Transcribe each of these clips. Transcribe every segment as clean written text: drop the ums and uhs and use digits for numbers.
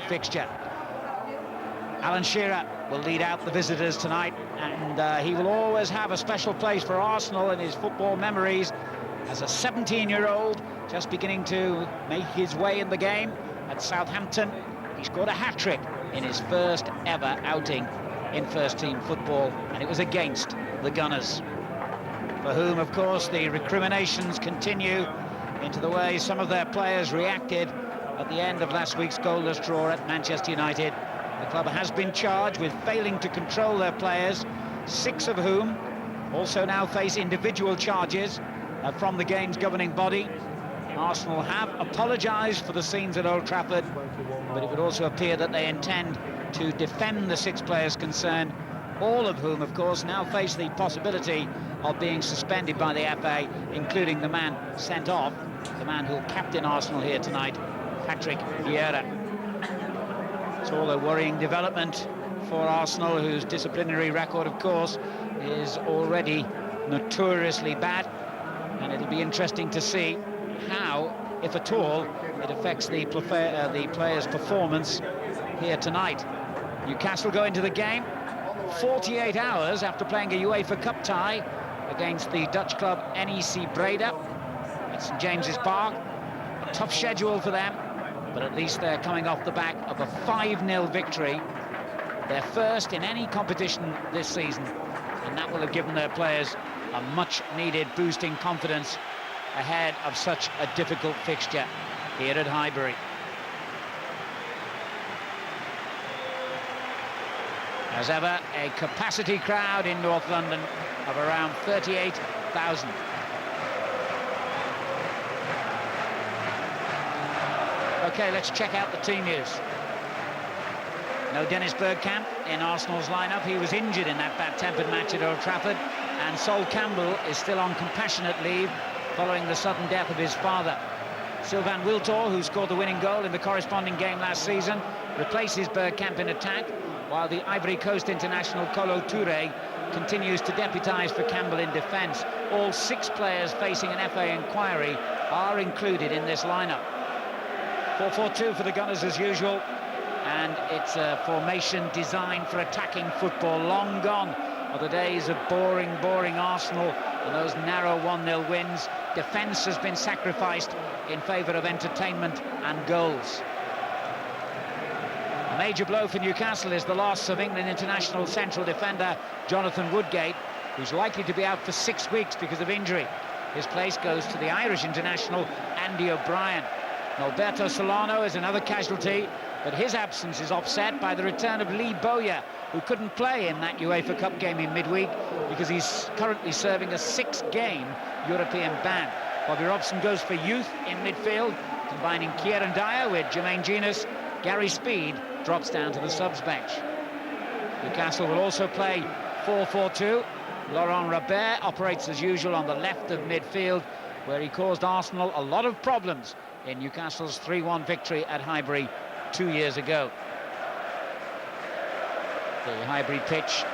fixture. Alan Shearer will lead out the visitors tonight, and he will always have a special place for Arsenal in his football memories as a 17-year-old just beginning to make his way in the game at Southampton. He scored a hat-trick in his first ever outing in first-team football, and it was against the Gunners, for whom, of course, the recriminations continue into the way some of their players reacted at the end of last week's goalless draw at Manchester United. The club has been charged with failing to control their players, 6 of whom also now face individual charges from the game's governing body. Arsenal have apologised for the scenes at Old Trafford, but it would also appear that they intend to defend the 6 players concerned, all of whom, of course, now face the possibility of being suspended by the FA, including the man sent off, the man who'll captain Arsenal here tonight, Patrick Vieira. It's all a worrying development for Arsenal, whose disciplinary record, of course, is already notoriously bad, and it'll be interesting to see how, if at all, it affects the players' performance here tonight. Newcastle go into the game 48 hours after playing a UEFA Cup tie against the Dutch club NEC Breda at St James's Park. A tough schedule for them, but at least they're coming off the back of a 5-0 victory, their first in any competition this season, and that will have given their players a much-needed boost in confidence ahead of such a difficult fixture here at Highbury. As ever, a capacity crowd in North London of around 38,000. OK, let's check out the team news. No Dennis Bergkamp in Arsenal's lineup. He was injured in that bad-tempered match at Old Trafford, and Sol Campbell is still on compassionate leave following the sudden death of his father. Sylvain Wiltord, who scored the winning goal in the corresponding game last season, replaces Bergkamp in attack, while the Ivory Coast international Kolo Touré continues to deputise for Campbell in defence. All 6 players facing an FA inquiry are included in this lineup. 4-4-2 for the Gunners as usual, and it's a formation designed for attacking football. Long gone are the days of boring Arsenal and those narrow 1-0 wins. Defence has been sacrificed in favour of entertainment and goals. A major blow for Newcastle is the loss of England international central defender Jonathan Woodgate, who's likely to be out for 6 weeks because of injury. His place goes to the Irish international Andy O'Brien. Alberto Solano is another casualty, but his absence is offset by the return of Lee Bowyer, who couldn't play in that UEFA Cup game in midweek because he's currently serving a 6-game European ban. Bobby Robson goes for youth in midfield, combining Kieran Dyer with Jermaine Jenas. Gary Speed drops down to the subs bench. Newcastle will also play 4-4-2. Laurent Robert operates as usual on the left of midfield, where he caused Arsenal a lot of problems in Newcastle's 3-1 victory at Highbury 2 years ago. The Highbury pitch,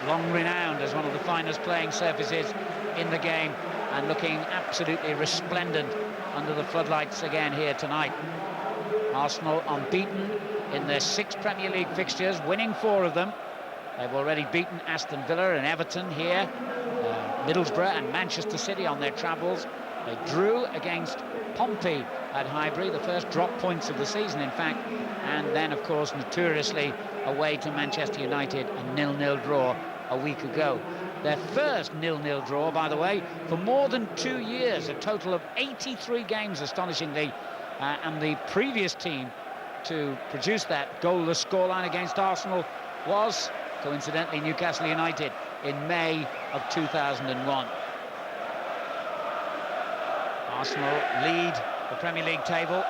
long renowned as one of the finest playing surfaces in the game, and looking absolutely resplendent under the floodlights again here tonight. Arsenal unbeaten in their 6 Premier League fixtures, winning 4 of them. They've already beaten Aston Villa and Everton here, Middlesbrough and Manchester City on their travels. They drew against Pompey at Highbury, the first drop points of the season, in fact, and then, of course, notoriously away to Manchester United, a 0-0 draw a week ago. Their first 0-0 draw, by the way, for more than 2 years, a total of 83 games, astonishingly, and the previous team to produce that goalless scoreline against Arsenal was, coincidentally, Newcastle United in May of 2001. Arsenal lead the Premier League table.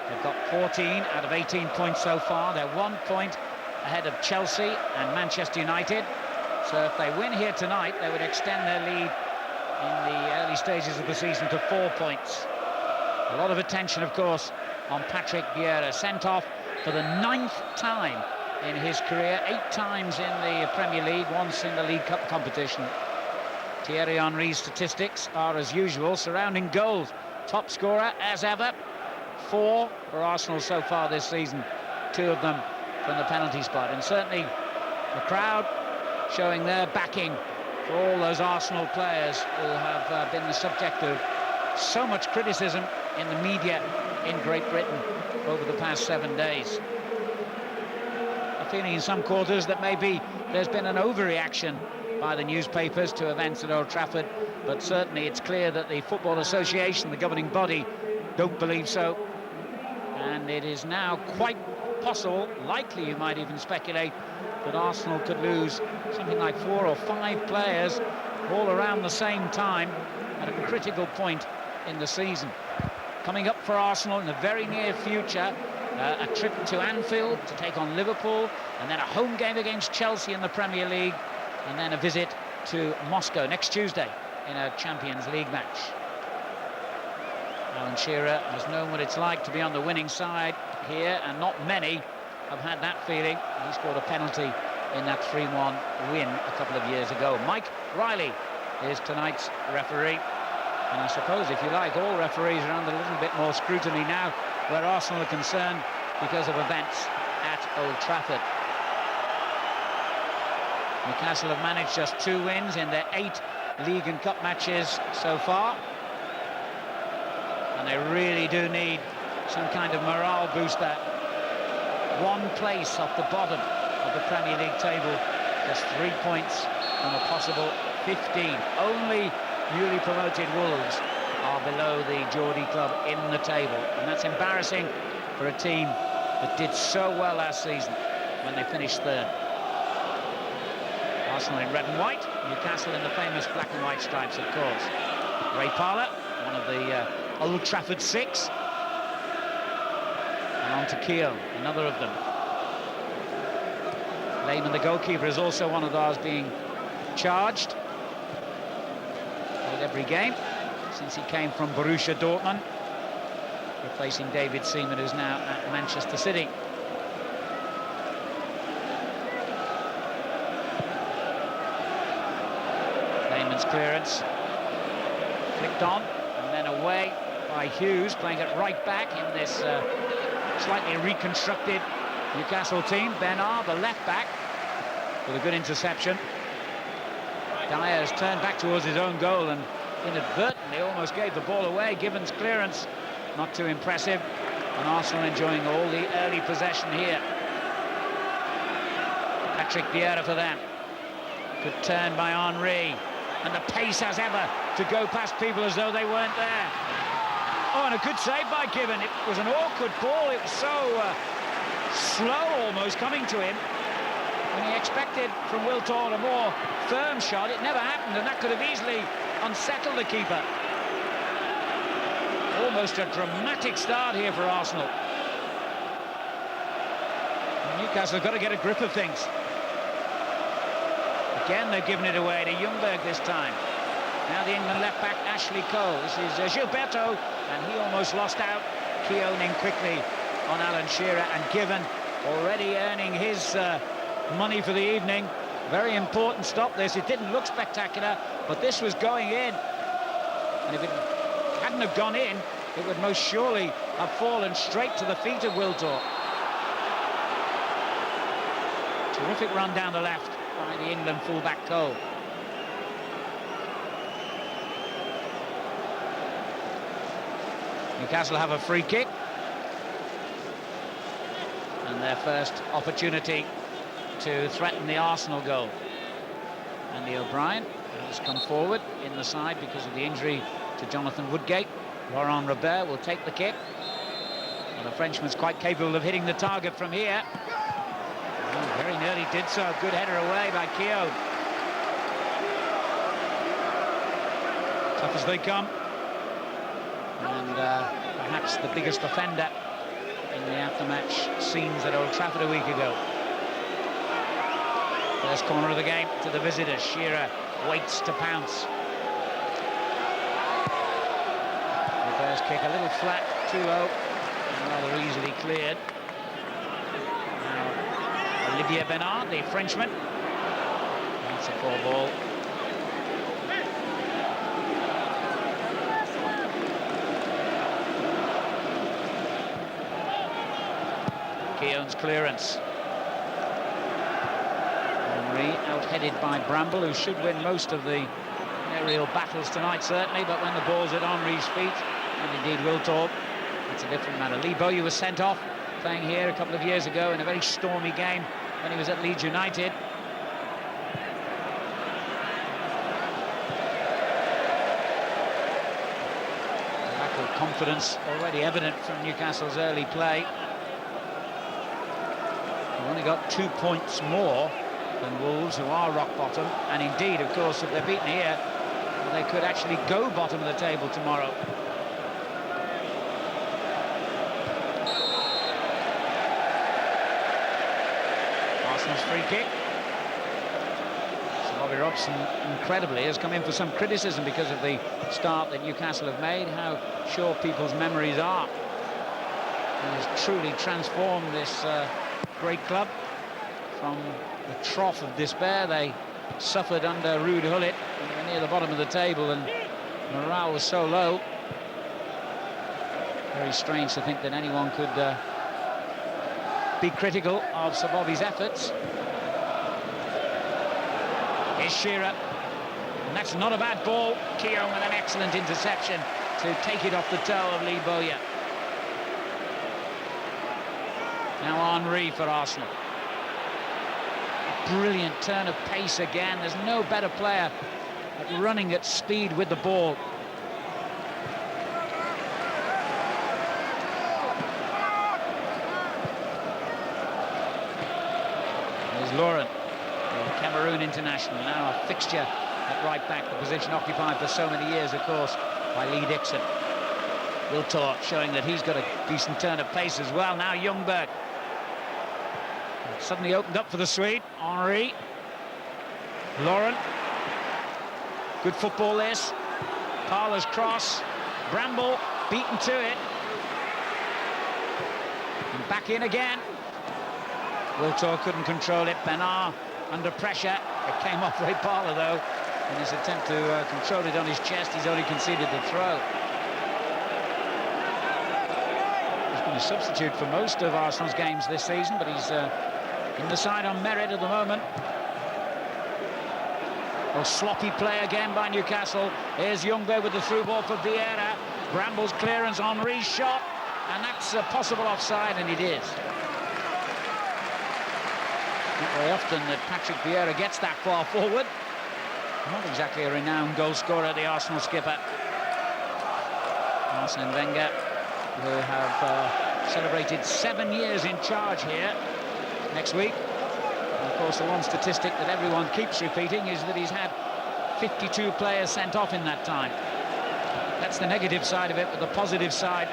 They've got 14 out of 18 points so far. They're 1 point ahead of Chelsea and Manchester United. So if they win here tonight, they would extend their lead in the early stages of the season to 4 points. A lot of attention, of course, on Patrick Vieira, sent off for the 9th time in his career, 8 times in the Premier League, once in the League Cup competition. Thierry Henry's statistics are, as usual, surrounding goals. Top scorer, as ever, 4 for Arsenal so far this season. two of them from the penalty spot. And certainly the crowd showing their backing for all those Arsenal players who have been the subject of so much criticism in the media in Great Britain over the past 7 days. A feeling in some quarters that maybe there's been an overreaction by the newspapers to events at Old Trafford, but certainly it's clear that the Football Association, the governing body, don't believe so. And it is now quite possible, likely you might even speculate, that Arsenal could lose something like 4 or 5 players all around the same time at a critical point in the season. Coming up for Arsenal in the very near future, a trip to Anfield to take on Liverpool, and then a home game against Chelsea in the Premier League, and then a visit to Moscow next Tuesday in a Champions League match. Alan Shearer has known what it's like to be on the winning side here, and not many have had that feeling. He scored a penalty in that 3-1 win a couple of years ago. Mike Riley is tonight's referee, and I suppose, if you like, all referees are under a little bit more scrutiny now where Arsenal are concerned because of events at Old Trafford. Newcastle have managed just 2 wins in their 8 league and cup matches so far, and they really do need some kind of morale booster. 1 place off the bottom of the Premier League table, just 3 points from a possible 15. Only newly promoted Wolves are below the Geordie club in the table, and that's embarrassing for a team that did so well last season when they finished 3rd. Arsenal in red and white, Newcastle in the famous black and white stripes, of course. Ray Parlour, one of the Old Trafford 6. And on to Keown, another of them. Lehmann, the goalkeeper, is also one of those being charged. Played every game since he came from Borussia Dortmund, replacing David Seaman, who's now at Manchester City. Lehmann's clearance, flicked on, and then away by Hughes, playing it right back in this slightly reconstructed Newcastle team. Bernard, the left back, with a good interception. Dyer has turned back towards his own goal and inadvertently almost gave the ball away. Gibbons' clearance, not too impressive, and Arsenal enjoying all the early possession here. Patrick Vieira for them. Good turn by Henry, and the pace as ever to go past people as though they weren't there. Oh, and a good save by Gibbon. It was an awkward ball. It was so slow almost coming to him. When he expected from Wiltord a more firm shot, it never happened, and that could have easily unsettled the keeper. Almost a dramatic start here for Arsenal. And Newcastle have got to get a grip of things. Again, they've given it away to Ljungberg this time. Now the England left-back, Ashley Cole. This is Gilberto, and he almost lost out. Keown in quickly on Alan Shearer, and Gibbon already earning his money for the evening. Very important stop this. It didn't look spectacular, but this was going in. And if it hadn't have gone in, it would most surely have fallen straight to the feet of Wiltord. Terrific run down the left by the England fullback Cole. Newcastle have a free kick, and their first opportunity to threaten the Arsenal goal. Andy O'Brien has come forward in the side because of the injury to Jonathan Woodgate. Laurent Robert will take the kick. Well, the Frenchman's quite capable of hitting the target from here. Oh, very nearly did so. Good header away by Keown. Tough as they come. And perhaps the biggest offender in the after-match scenes at Old Trafford a week ago. First corner of the game to the visitors. Shearer waits to pounce. Reverse kick a little flat, too low, and rather easily cleared. Now Olivier Bernard, the Frenchman. That's a poor ball. Keown Lauren's clearance. Henry out-headed by Bramble, who should win most of the aerial battles tonight, certainly, but when the ball's at Henry's feet, and indeed will talk, it's a different matter. Lee Bowyer was sent off, playing here a couple of years ago in a very stormy game when he was at Leeds United. Lack of confidence already evident from Newcastle's early play. They've only got 2 points more than Wolves, who are rock bottom, and indeed, of course, if they're beaten here, they could actually go bottom of the table tomorrow. Arsenal's free kick. So Bobby Robson, incredibly, has come in for some criticism because of the start that Newcastle have made, how short people's memories are. He has truly transformed this great club from the trough of despair. They suffered under Ruud Gullit near the bottom of the table, and morale was so low. Very strange to think that anyone could be critical of Sir Bobby's efforts. Here's Shearer, and that's not a bad ball. Keown with an excellent interception to take it off the toe of Lee Bowyer. Now Henry for Arsenal. Brilliant turn of pace again. There's no better player at running at speed with the ball. There's Lauren, the Cameroon international, now a fixture at right back, the position occupied for so many years, of course, by Lee Dixon. Wiltord showing that he's got a decent turn of pace as well. Now Ljungberg. Suddenly opened up for the Swede. Henry. Lauren. Good football this. Parler's cross. Bramble beaten to it. And back in again. Wiltord couldn't control it. Bernard under pressure. It came off Ray Parler, though. In his attempt to control it on his chest, he's only conceded the throw. He's been a substitute for most of Arsenal's games this season, but he's in the side on merit at the moment. Oh, sloppy play again by Newcastle. Here's Ljungberg with the through ball for Vieira. Bramble's clearance, Henry's shot, and that's a possible offside, and it is. Not very often that Patrick Vieira gets that far forward. Not exactly a renowned goal scorer, the Arsenal skipper. Arsene Wenger will have celebrated 7 years in charge here next week. And of course, the one statistic that everyone keeps repeating is that he's had 52 players sent off in that time. That's the negative side of it, but the positive side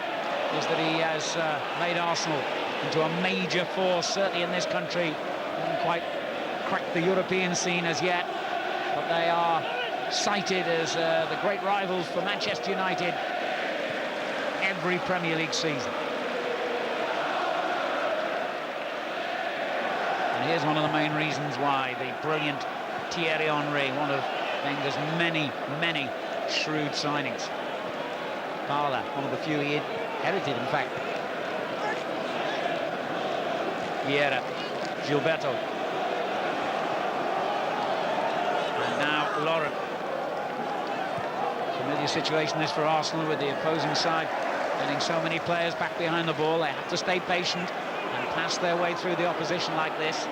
is that he has made Arsenal into a major force, certainly in this country. Haven't quite cracked the European scene as yet, but they are cited as the great rivals for Manchester United every Premier League season. And here's one of the main reasons why: the brilliant Thierry Henry, one of Wenger's many, many shrewd signings. Parler, one of the few he inherited, in fact. Vieira, Gilberto. And now Lauren. Familiar situation this for Arsenal, with the opposing side getting so many players back behind the ball. They have to stay patient and pass their way through the opposition like this.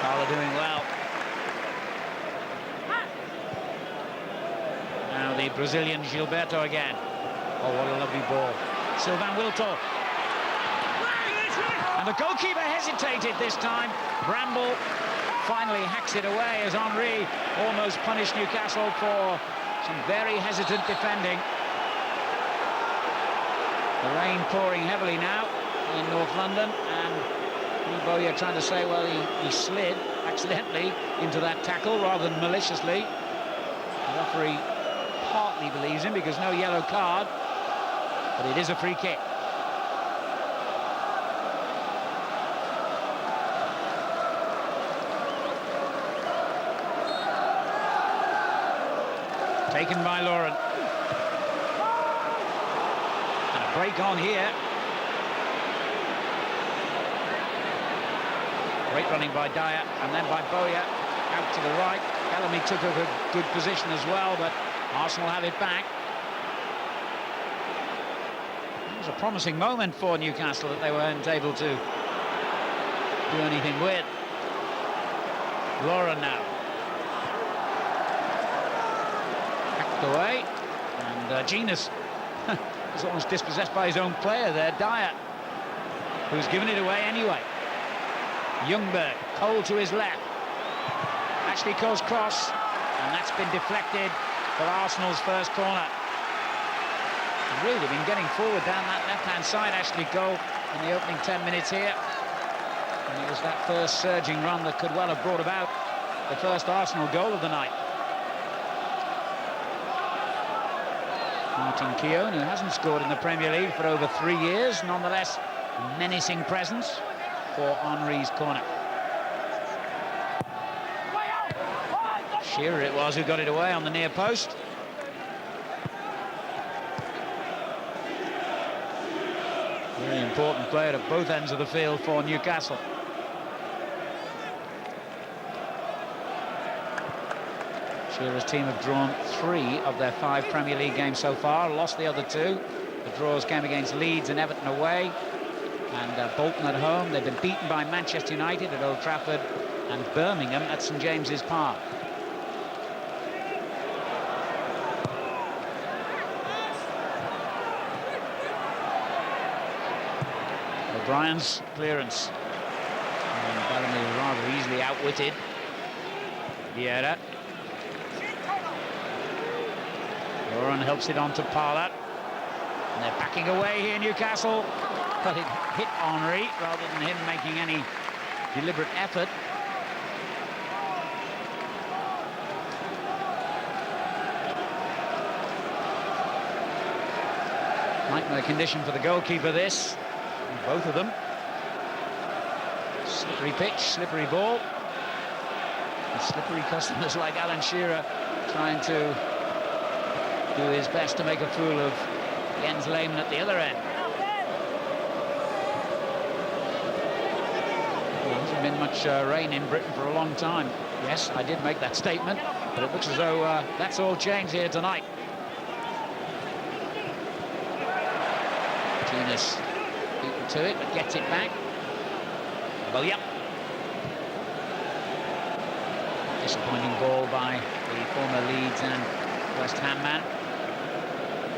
Parler doing well. Now the Brazilian Gilberto again. Oh, what a lovely ball. Sylvain Wiltord. And the goalkeeper hesitated this time. Bramble finally hacks it away as Henry almost punished Newcastle for some very hesitant defending. The rain pouring heavily now in North London, and Lee Bowyer trying to say, well, he slid accidentally into that tackle rather than maliciously. The referee partly believes him because no yellow card, but it is a free kick. Taken by Lauren. And a break on here. Great running by Dyer, and then by Bowyer out to the right. Bellamy took a good position as well, but Arsenal have it back. It was a promising moment for Newcastle that they weren't able to do anything with. Lauren now. Hacked away, and Genus was almost dispossessed by his own player there, Dyer, who's given it away anyway. Ljungberg, Cole to his left. Ashley Cole's cross, and that's been deflected for Arsenal's first corner. He's really been getting forward down that left-hand side, Ashley Cole, in the opening 10 minutes here. And it was that first surging run that could well have brought about the first Arsenal goal of the night. Martin Keown, who hasn't scored in the Premier League for over 3 years, nonetheless menacing presence for Henry's corner. Shearer it was who got it away on the near post. Very important player at both ends of the field for Newcastle. Shearer's team have drawn 3 of their 5 Premier League games so far, lost the other 2. The draws came against Leeds and Everton away, and Bolton at home. They've been beaten by Manchester United at Old Trafford and Birmingham at St James's Park. O'Brien's clearance. And Bellamy rather easily outwitted Vieira. Lauren helps it on to Parler. And they're backing away here, Newcastle. But it hit Henry rather than him making any deliberate effort. Nightmare condition for the goalkeeper, this. Both of them. Slippery pitch, slippery ball. And slippery customers like Alan Shearer trying to do his best to make a fool of Jens Lehmann at the other end. There hasn't been much rain in Britain for a long time. Yes, I did make that statement, but it looks as though that's all changed here tonight. Genus beaten to it, but gets it back. Well, yep. Disappointing ball by the former Leeds and West Ham man.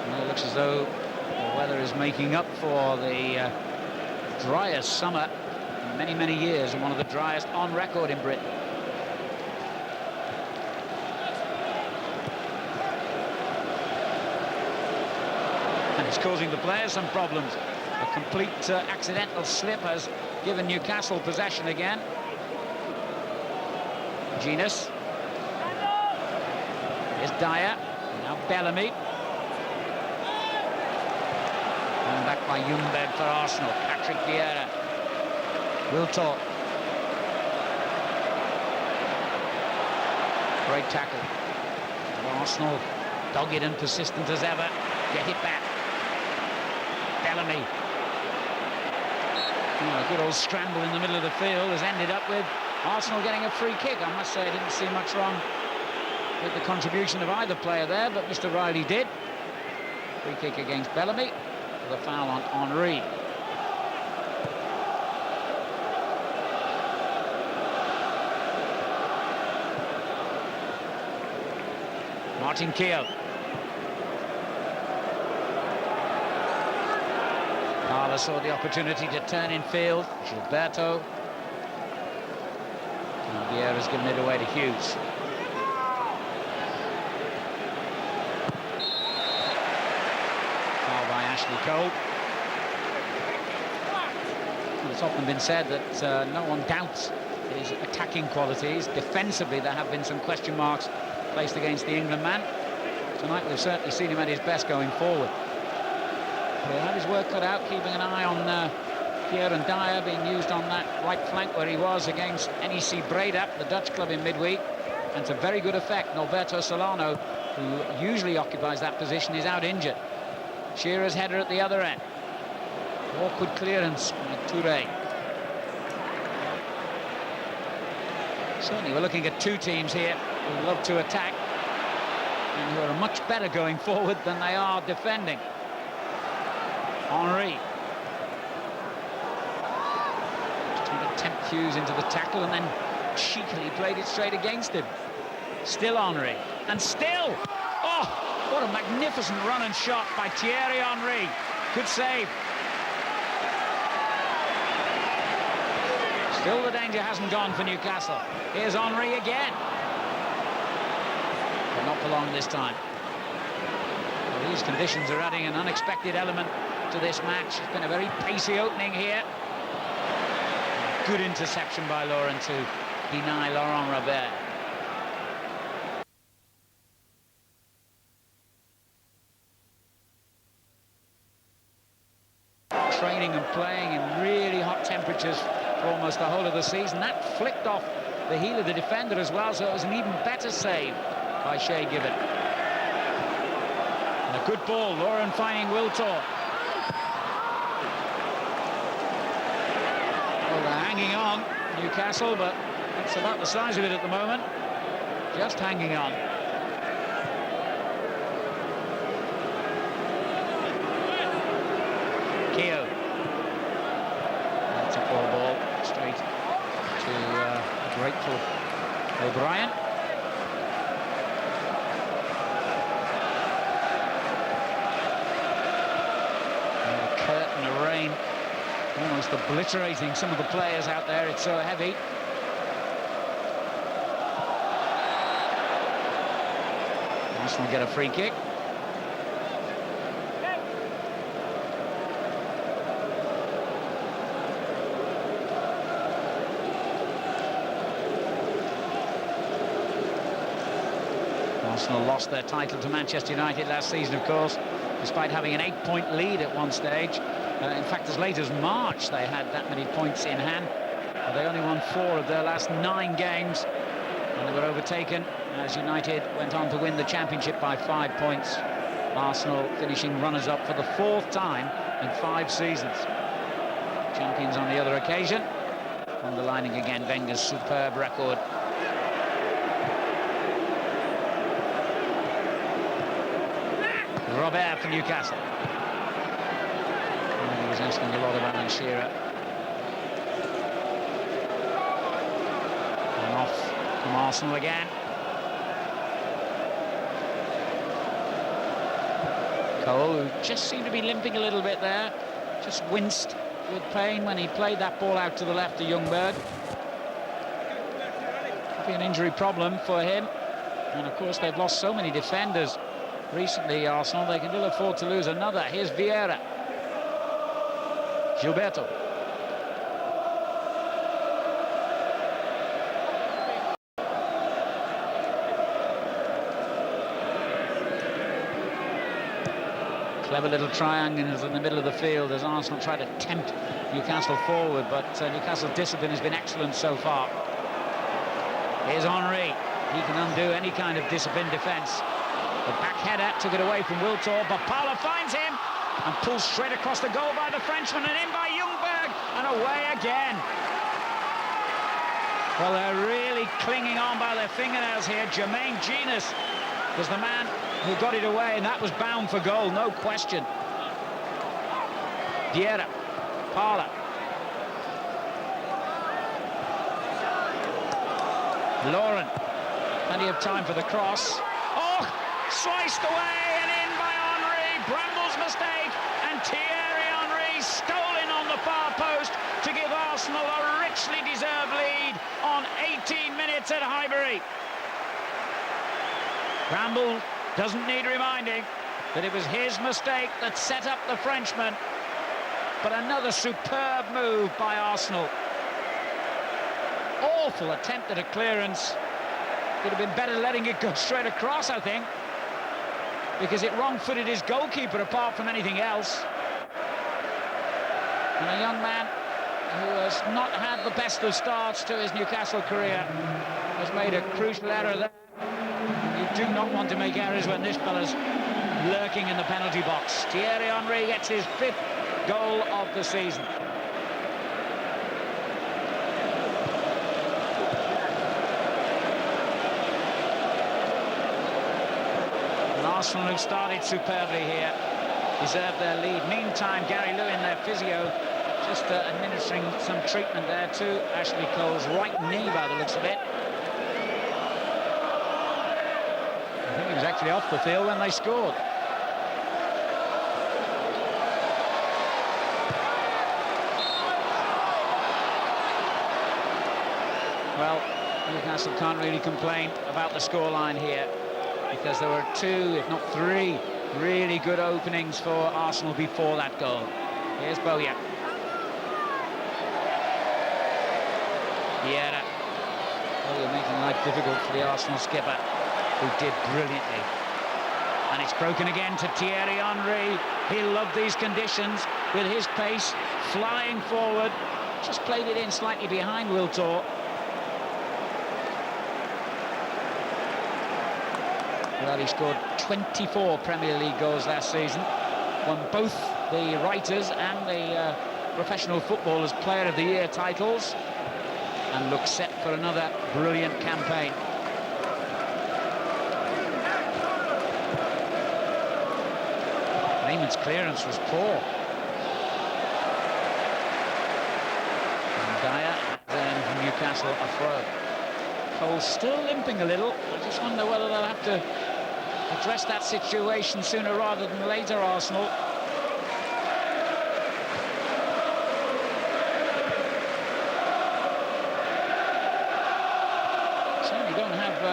Well, it looks as though the weather is making up for the driest summer in many, many years, and one of the driest on record in Britain. And it's causing the players some problems. A complete accidental slip has given Newcastle possession again. Genus. Here's Dyer. Now Bellamy. And back by Ljungberg for Arsenal. Patrick Vieira. Will talk. Great tackle. And Arsenal, dogged and persistent as ever, get it back. Bellamy. A good old scramble in the middle of the field has ended up with Arsenal getting a free kick. I must say I didn't see much wrong with the contribution of either player there, but Mr. Riley did. Free kick against Bellamy with a foul on Henry. Martin Keown. Parler saw the opportunity to turn in field. Gilberto. And Vieira's given it away to Hughes. Foul by Ashley Cole. Well, it's often been said that no one doubts his attacking qualities. Defensively, there have been some question marks placed against the England man. Tonight, we've certainly seen him at his best going forward. He'll have his work cut out, keeping an eye on Kieran Dyer being used on that right flank where he was against NEC Breda, the Dutch club in midweek, and to very good effect. Norberto Solano, who usually occupies that position, is out injured. Shearer's header at the other end. Awkward clearance by Touré. Certainly we're looking at two teams here who love to attack and who are much better going forward than they are defending. Henry. Trying to tempt Hughes into the tackle and then cheekily played it straight against him. Still Henry. And still! Oh, what a magnificent run and shot by Thierry Henry. Good save. Still the danger hasn't gone for Newcastle. Here's Henry again. But not for long this time. Well, these conditions are adding an unexpected element to this match. It's been a very pacey opening here. Good interception by Laurent to deny Laurent Robert. Training and playing in really hot temperatures for almost the whole of the season. That flicked off the heel of the defender as well, so it was an even better save by Shay Given. And a good ball, Laurent finding Wiltor. Well, they're hanging on, Newcastle, but that's about the size of it at the moment. Just hanging on. Keogh. That's a poor ball, straight to grateful O'Brien. And the curtain of rain almost obliterating some of the players out there. It's so heavy. Arsenal get a free kick. Arsenal lost their title to Manchester United last season, of course, despite having an 8-point lead at one stage. In fact, as late as March, they had that many points in hand. But they only won 4 of their last 9 games, and they were overtaken as United went on to win the championship by 5 points. Arsenal finishing runners-up for the 4th time in 5 seasons. Champions on the other occasion, underlining again Wenger's superb record. Robert for Newcastle. He was asking a lot of Alan Shearer. And off from Arsenal again. Cole, who just seemed to be limping a little bit there, just winced with pain when he played that ball out to the left to Ljungberg. Could be an injury problem for him. And of course they've lost so many defenders recently, Arsenal. They can ill afford to lose another. Here's Vieira. Gilberto. Clever little triangles in the middle of the field as Arsenal try to tempt Newcastle forward, but Newcastle's discipline has been excellent so far. Here's Henry. He can undo any kind of disciplined defence. The back header took it away from Wiltor, but Paula finds him and pulls straight across the goal by the Frenchman and in by Ljungberg and away again. Well, they're really clinging on by their fingernails here. Jermaine Genius was the man who got it away, and that was bound for goal, no question. Vieira, Paula. Laurent, plenty of time for the cross. Oh! Sliced away and in by Henry. Bramble's mistake, and Thierry Henry stolen on the far post to give Arsenal a richly deserved lead on 18 minutes at Highbury. Bramble doesn't need reminding that it was his mistake that set up the Frenchman, but another superb move by Arsenal. Awful attempt at a clearance. Could have been better letting it go straight across, I think, because it wrong-footed his goalkeeper apart from anything else. And a young man who has not had the best of starts to his Newcastle career has made a crucial error there. You do not want to make errors when this fella's lurking in the penalty box. Thierry Henry gets his 5th goal of the season. Arsenal, who started superbly here, deserve their lead. Meantime, Gary Lewin, their physio, just administering some treatment there to Ashley Cole's right knee by the looks of it. I think he was actually off the field when they scored. Well, Newcastle can't really complain about the scoreline here, because there were 2, if not 3, really good openings for Arsenal before that goal. Here's Bowyer. Vieira. Bowyer making life difficult for the Arsenal skipper, who did brilliantly. And it's broken again to Thierry Henry. He loved these conditions with his pace, flying forward. Just played it in slightly behind Wiltor. Well, he scored 24 Premier League goals last season, won both the Writers and the Professional Footballers Player of the Year titles, and looks set for another brilliant campaign. Raymond's clearance was poor. And Dyer, then Newcastle a throw. Cole still limping a little. I just wonder whether they'll have to address that situation sooner rather than later, Arsenal. Certainly don't have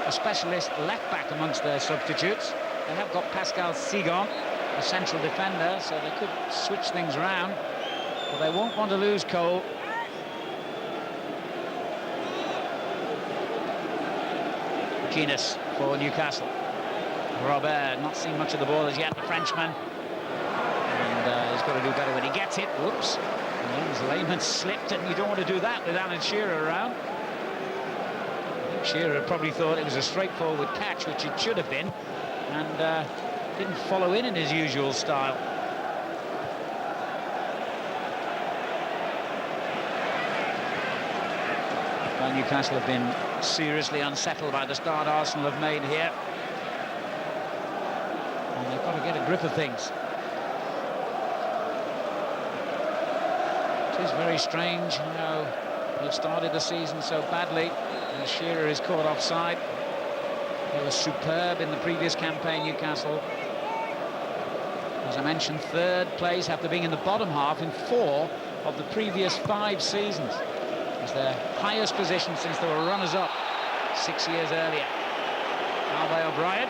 a specialist left-back amongst their substitutes. They have got Pascal Sigon, a central defender, so they could switch things around, but they won't want to lose Cole. Guinness for Newcastle. Robert, not seen much of the ball as yet, the Frenchman. And he's got to do better when he gets it. Whoops. Jens Lehmann slipped, and you don't want to do that with Alan Shearer around. I think Shearer probably thought it was a straightforward catch, which it should have been, and didn't follow in his usual style. Well, Newcastle have been seriously unsettled by the start Arsenal have made here, and they've got to get a grip of things. It is very strange how they've started the season so badly, and Shearer is caught offside. They were superb in the previous campaign, Newcastle. As I mentioned, 3rd place after being in the bottom half in 4 of the previous 5 seasons. It's their highest position since they were runners-up 6 years earlier. Now by O'Brien.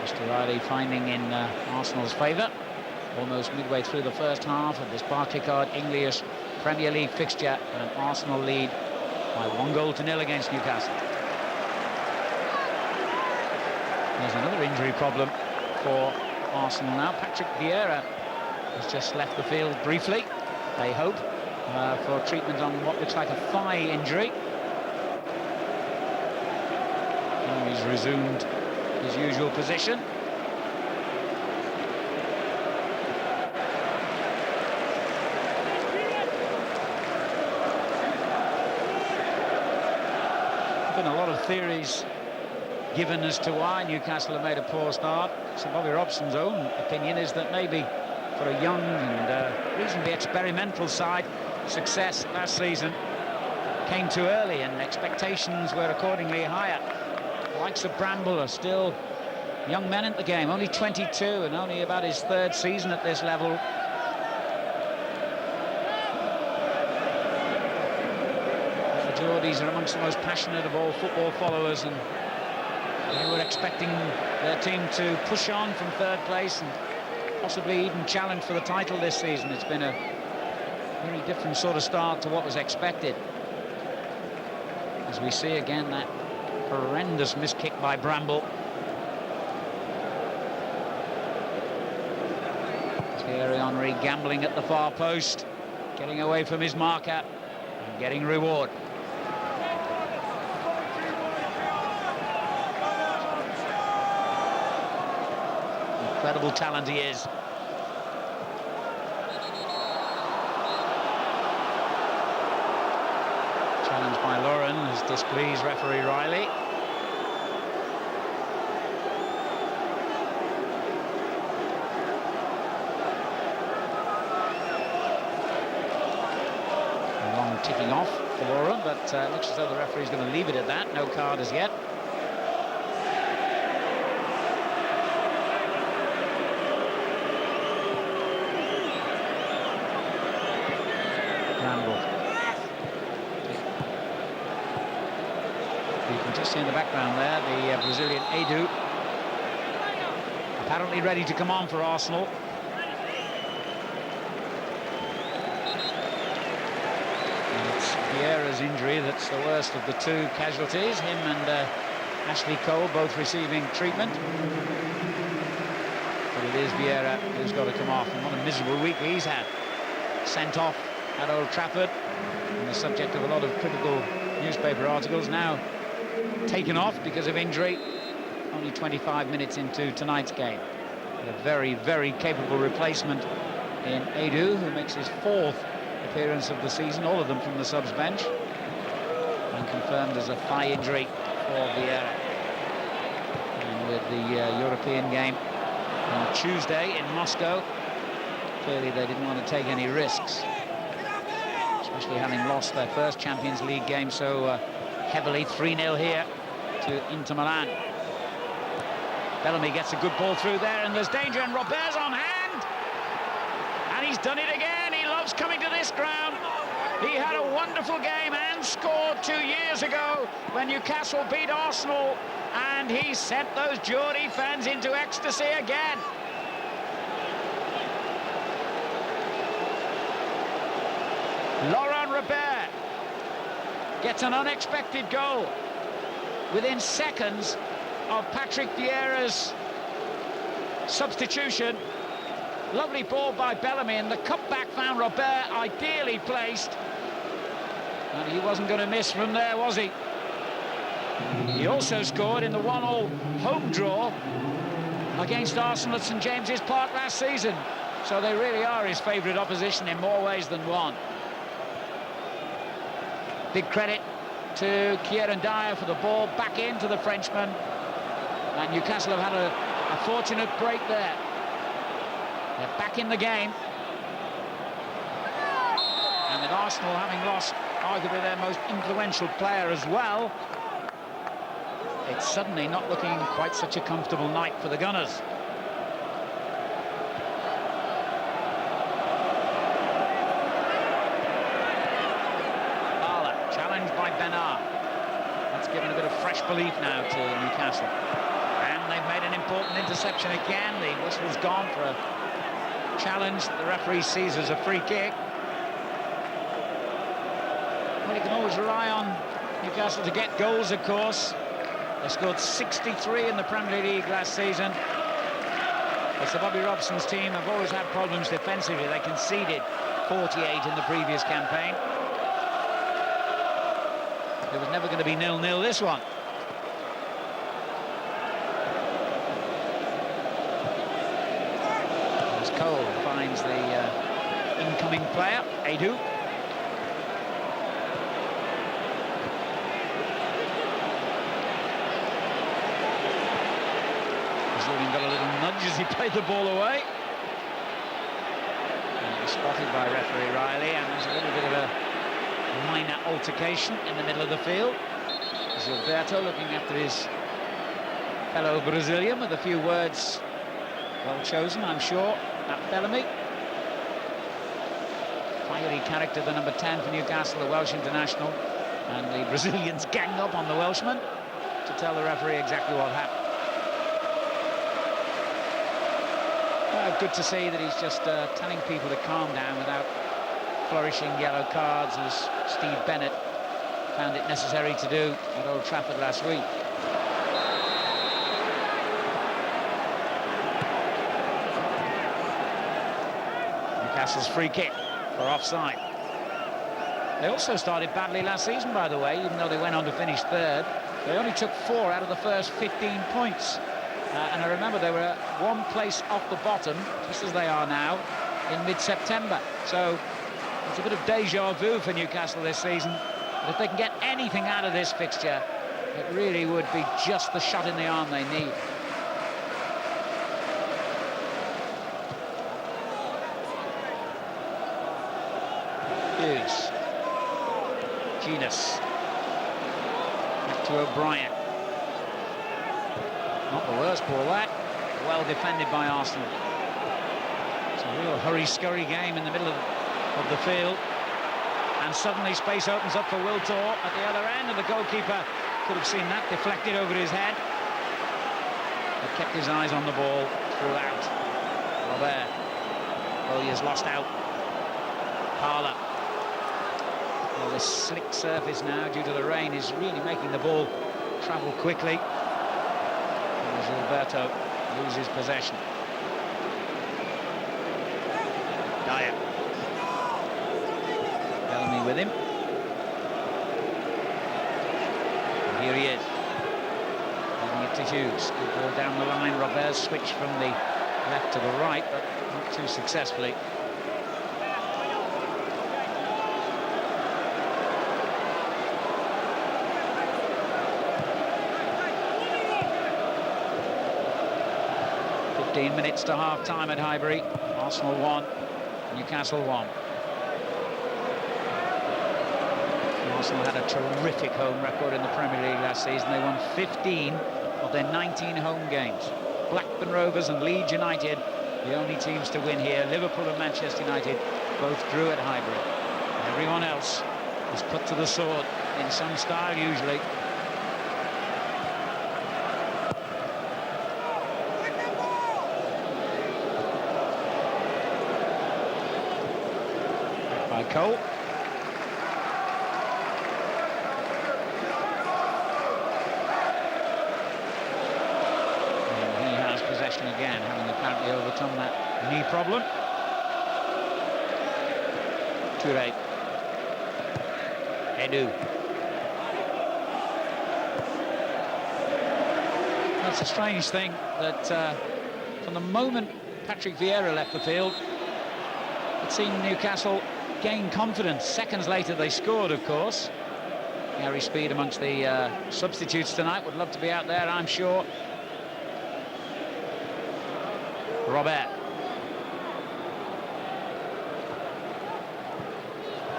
Mr. Riley finding in Arsenal's favour. Almost midway through the first half of this Barclaycard English Premier League fixture, and Arsenal lead by 1-0 against Newcastle. There's another injury problem for Arsenal now. Patrick Vieira has just left the field briefly, they hope, for treatment on what looks like a thigh injury. And he's resumed his usual position. Been a lot of theories given as to why Newcastle have made a poor start. Sir Bobby Robson's own opinion is that maybe for a young and reasonably experimental side, success last season came too early and expectations were accordingly higher. The likes of Bramble are still young men in the game, only 22 and only about his 3rd season at this level. The Geordies are amongst the most passionate of all football followers, and they were expecting their team to push on from 3rd place and possibly even challenge for the title this season. It's been a very different sort of start to what was expected. As we see again that horrendous miss-kick by Bramble. Thierry Henry gambling at the far post, getting away from his marker and getting reward. Incredible talent he is. Challenge by Lauren has displeased referee Riley. A long ticking off for Lauren, but it looks as though the referee's going to leave it at that. No card as yet. You can just see in the background there the Brazilian Edu, apparently ready to come on for Arsenal. And it's Vieira's injury that's the worst of the two casualties. Him and Ashley Cole both receiving treatment. But it is Vieira who's got to come off, and what a miserable week he's had. Sent off at Old Trafford, and the subject of a lot of critical newspaper articles, now taken off because of injury. Only 25 minutes into tonight's game. But a very, very capable replacement in Edu, who makes his 4th appearance of the season, all of them from the subs bench, and confirmed as a thigh injury for Vieira. And with the European game on Tuesday in Moscow, clearly they didn't want to take any risks, especially having lost their first Champions League game so heavily, 3-0 here to Inter Milan. Bellamy gets a good ball through there, and there's danger, and Robert's on hand, and he's done it again. He loves coming to this ground. He had a wonderful game and scored 2 years ago when Newcastle beat Arsenal, and he sent those Geordie fans into ecstasy again. Laurent Robert gets an unexpected goal within seconds of Patrick Vieira's substitution. Lovely ball by Bellamy, and the cutback found Robert ideally placed, and he wasn't going to miss from there, was he? He also scored in the 1-1 home draw against Arsenal at St James's Park last season, so they really are his favourite opposition in more ways than one. Big credit to Kieran Dyer for the ball back into the Frenchman, and Newcastle have had a fortunate break there. They're back in the game, and with Arsenal having lost arguably their most influential player as well, it's suddenly not looking quite such a comfortable night for the Gunners. Challenged by Bernard. That's given a bit of fresh belief now to Newcastle. And they've made an important interception again. The whistle's gone for a challenge the referee sees as a free kick. Well, you can always rely on Newcastle to get goals, of course. They scored 63 in the Premier League last season. But Sir Bobby Robson's team have always had problems defensively. They conceded 48 in the previous campaign. It was never going to be 0-0 this one. As Cole finds the incoming player, Edu. Brazilian got a little nudge as he played the ball away. And it was spotted by referee Riley, and there's a little bit of a minor altercation in the middle of the field. Gilberto looking after his fellow Brazilian with a few words well chosen, I'm sure, at Bellamy. Fiery character, the number 10 for Newcastle, the Welsh international, and the Brazilians gang up on the Welshman to tell the referee exactly what happened. Good to see that he's just telling people to calm down without flourishing yellow cards, as Steve Bennett found it necessary to do at Old Trafford last week. Newcastle's free kick for offside. They also started badly last season, by the way, even though they went on to finish third. They only took 4 out of the first 15 points. And I remember they were one place off the bottom, just as they are now, in mid-September. So it's a bit of deja vu for Newcastle this season. But if they can get anything out of this fixture, it really would be just the shot in the arm they need. Hughes. Genus. Back to O'Brien. Not the worst ball, that. Well defended by Arsenal. It's a real hurry-scurry game in the middle of the field. And suddenly space opens up for Wiltor at the other end, and the goalkeeper could have seen that deflected over his head. But kept his eyes on the ball throughout. Robert. Oh, he has lost out. Parler. Well, this slick surface now, due to the rain, is really making the ball travel quickly. As Alberto loses possession. Dyer. Bellamy with him. And here he is. Giving it to Hughes. Good ball down the line. Robert's switch from the left to the right, but not too successfully. Minutes to half-time at Highbury. Arsenal 1, Newcastle 1. Arsenal had a terrific home record in the Premier League last season. They won 15 of their 19 home games. Blackburn Rovers and Leeds United, the only teams to win here. Liverpool and Manchester United both drew at Highbury. Everyone else was put to the sword in some style, usually. Cole. And he has possession again, having apparently overcome that knee problem. Toure. Edu. That's a strange thing that from the moment Patrick Vieira left the field, it seemed Newcastle gained confidence. Seconds later they scored, of course. Gary Speed amongst the substitutes tonight. Would love to be out there, I'm sure. Robert.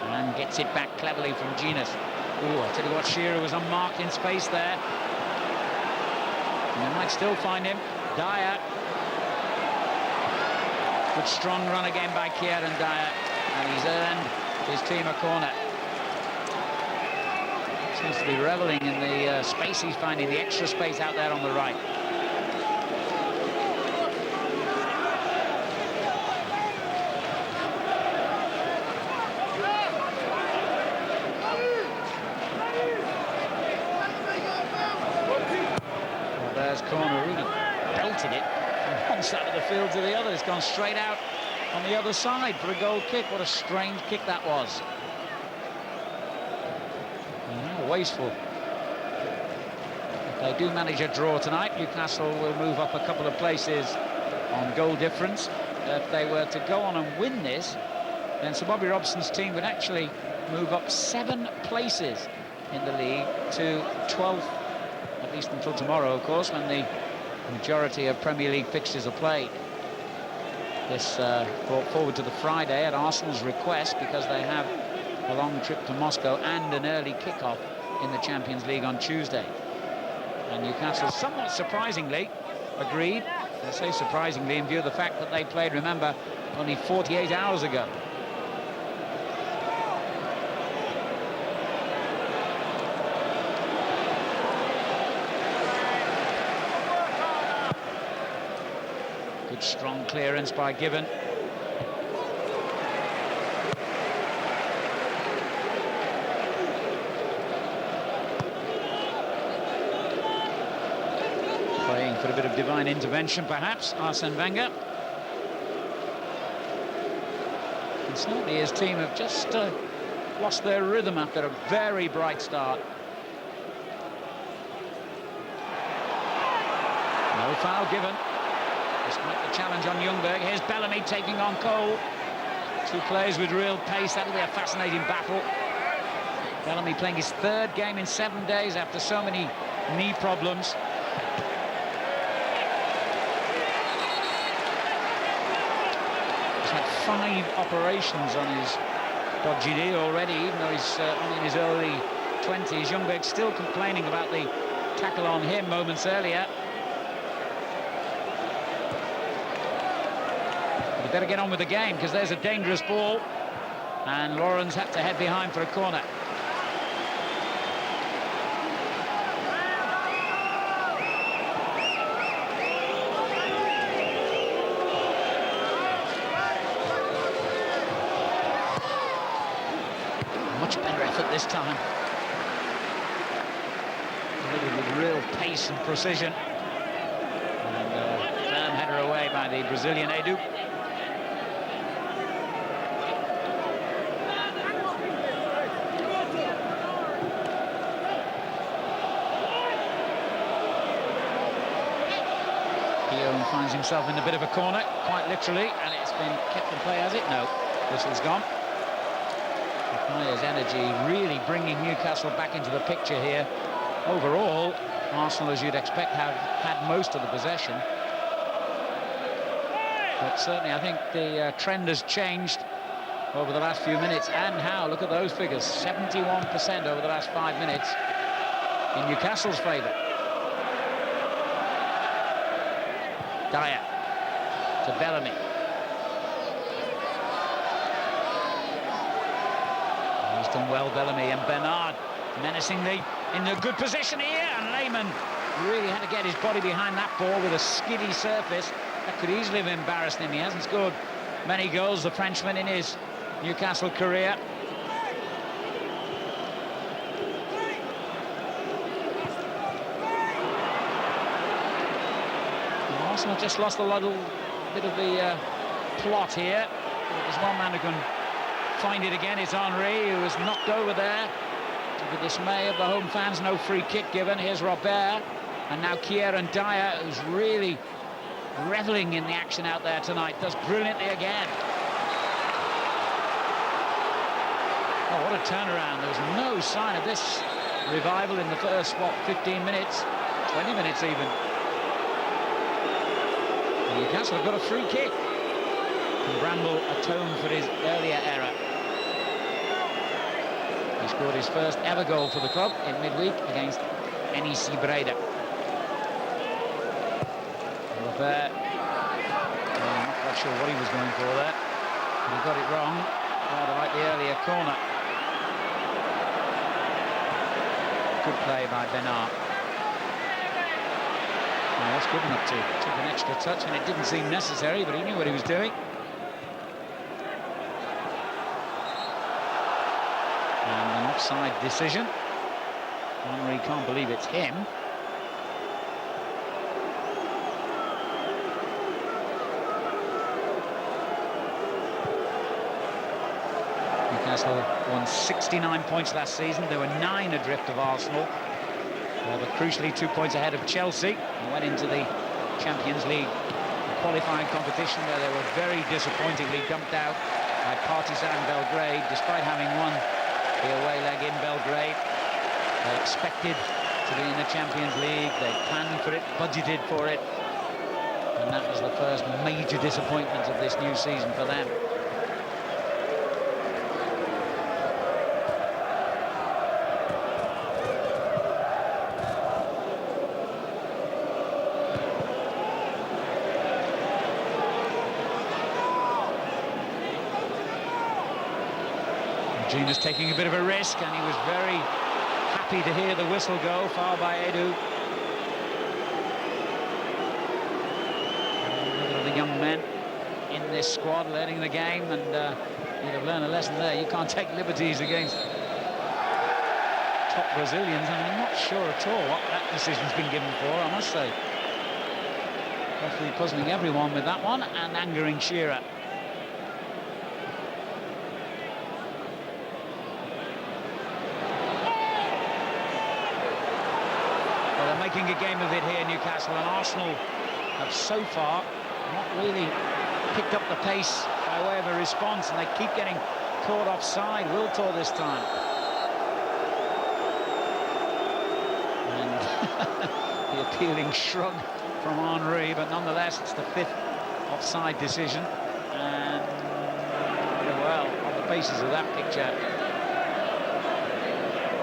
And gets it back cleverly from Genus. Ooh, I tell you what, Shearer was unmarked in space there. And they might still find him. Dyer. Good strong run again by Kieran Dyer. And he's earned his team a corner. Seems to be reveling in the space he's finding, the extra space out there on the right. Well, there's corner, really belted it from one side of the field to the other. It's gone straight out on the other side for a goal kick. What a strange kick that was. Wasteful. If they do manage a draw tonight, Newcastle will move up a couple of places on goal difference. If they were to go on and win this, then Sir Bobby Robson's team would actually move up 7 places in the league to 12th, at least until tomorrow, of course, when the majority of Premier League fixtures are played. This brought forward to the Friday at Arsenal's request, because they have a long trip to Moscow and an early kick-off in the Champions League on Tuesday. And Newcastle, somewhat surprisingly, agreed. I say surprisingly in view of the fact that they played, remember, only 48 hours ago. Good strong clearance by Given. Playing for a bit of divine intervention, perhaps, Arsene Wenger. And certainly his team have just lost their rhythm after a very bright start. No foul given. Despite the challenge on Ljungberg. Here's Bellamy taking on Cole. Two players with real pace. That'll be a fascinating battle. Bellamy playing his third game in 7 days after so many knee problems. He's had 5 operations on his dodgy knee already, even though he's only in his early 20s. Ljungberg still complaining about the tackle on him moments earlier. You better get on with the game, because there's a dangerous ball, and Lawrence had to head behind for a corner. Much better effort this time. With real pace and precision. And firm header away by the Brazilian Edu. Guillaume finds himself in a bit of a corner, quite literally, and it's been kept in play, has it? No, whistle's gone. Players' energy really bringing Newcastle back into the picture here. Overall, Arsenal, as you'd expect, have had most of the possession. But certainly, I think the trend has changed over the last few minutes. And how? Look at those figures. 71% over the last 5 minutes in Newcastle's favour. Dyer to Bellamy. He's done well, Bellamy, and Bernard menacingly in a good position here, and Lehmann really had to get his body behind that ball with a skiddy surface. That could easily have embarrassed him. He hasn't scored many goals, the Frenchman, in his Newcastle career. Arsenal just lost a little bit of the plot here. There's one man who can find it again. It's Henry, who was knocked over there. To the dismay of the home fans, no free kick given. Here's Robert, and now Kieran Dyer, who's really reveling in the action out there tonight, does brilliantly again. Oh, what a turnaround. There was no sign of this revival in the first, 15 minutes, 20 minutes even. And Newcastle have got a free kick. And Bramble atoned for his earlier error. He scored his first ever goal for the club in midweek against NEC Breda. Robert, I'm not quite sure what he was going for there. He got it wrong, rather like the earlier corner. Good play by Bernard. Now, that's good enough to took an extra touch, and it didn't seem necessary, but he knew what he was doing. And an offside decision. Henry can't believe it's him. Newcastle won 69 points last season. There were 9 adrift of Arsenal. But crucially 2 points ahead of Chelsea, and went into the Champions League qualifying competition where they were very disappointingly dumped out by Partizan Belgrade, despite having won the away leg in Belgrade. They expected to be in the Champions League, they planned for it, budgeted for it, and that was the first major disappointment of this new season for them. Gina's taking a bit of a risk, and he was very happy to hear the whistle go. Foul by Edu. Another of the young men in this squad learning the game, and you'd have learned a lesson there. You can't take liberties against top Brazilians, and I'm not sure at all what that decision's been given for, I must say. Referee puzzling everyone with that one, and angering Shearer. Making a game of it here, Newcastle, and Arsenal have so far not really picked up the pace by way of a response, and they keep getting caught offside. Wiltor this time. appealing shrug from Henry, but nonetheless it's the 5th offside decision. And well, on the basis of that picture,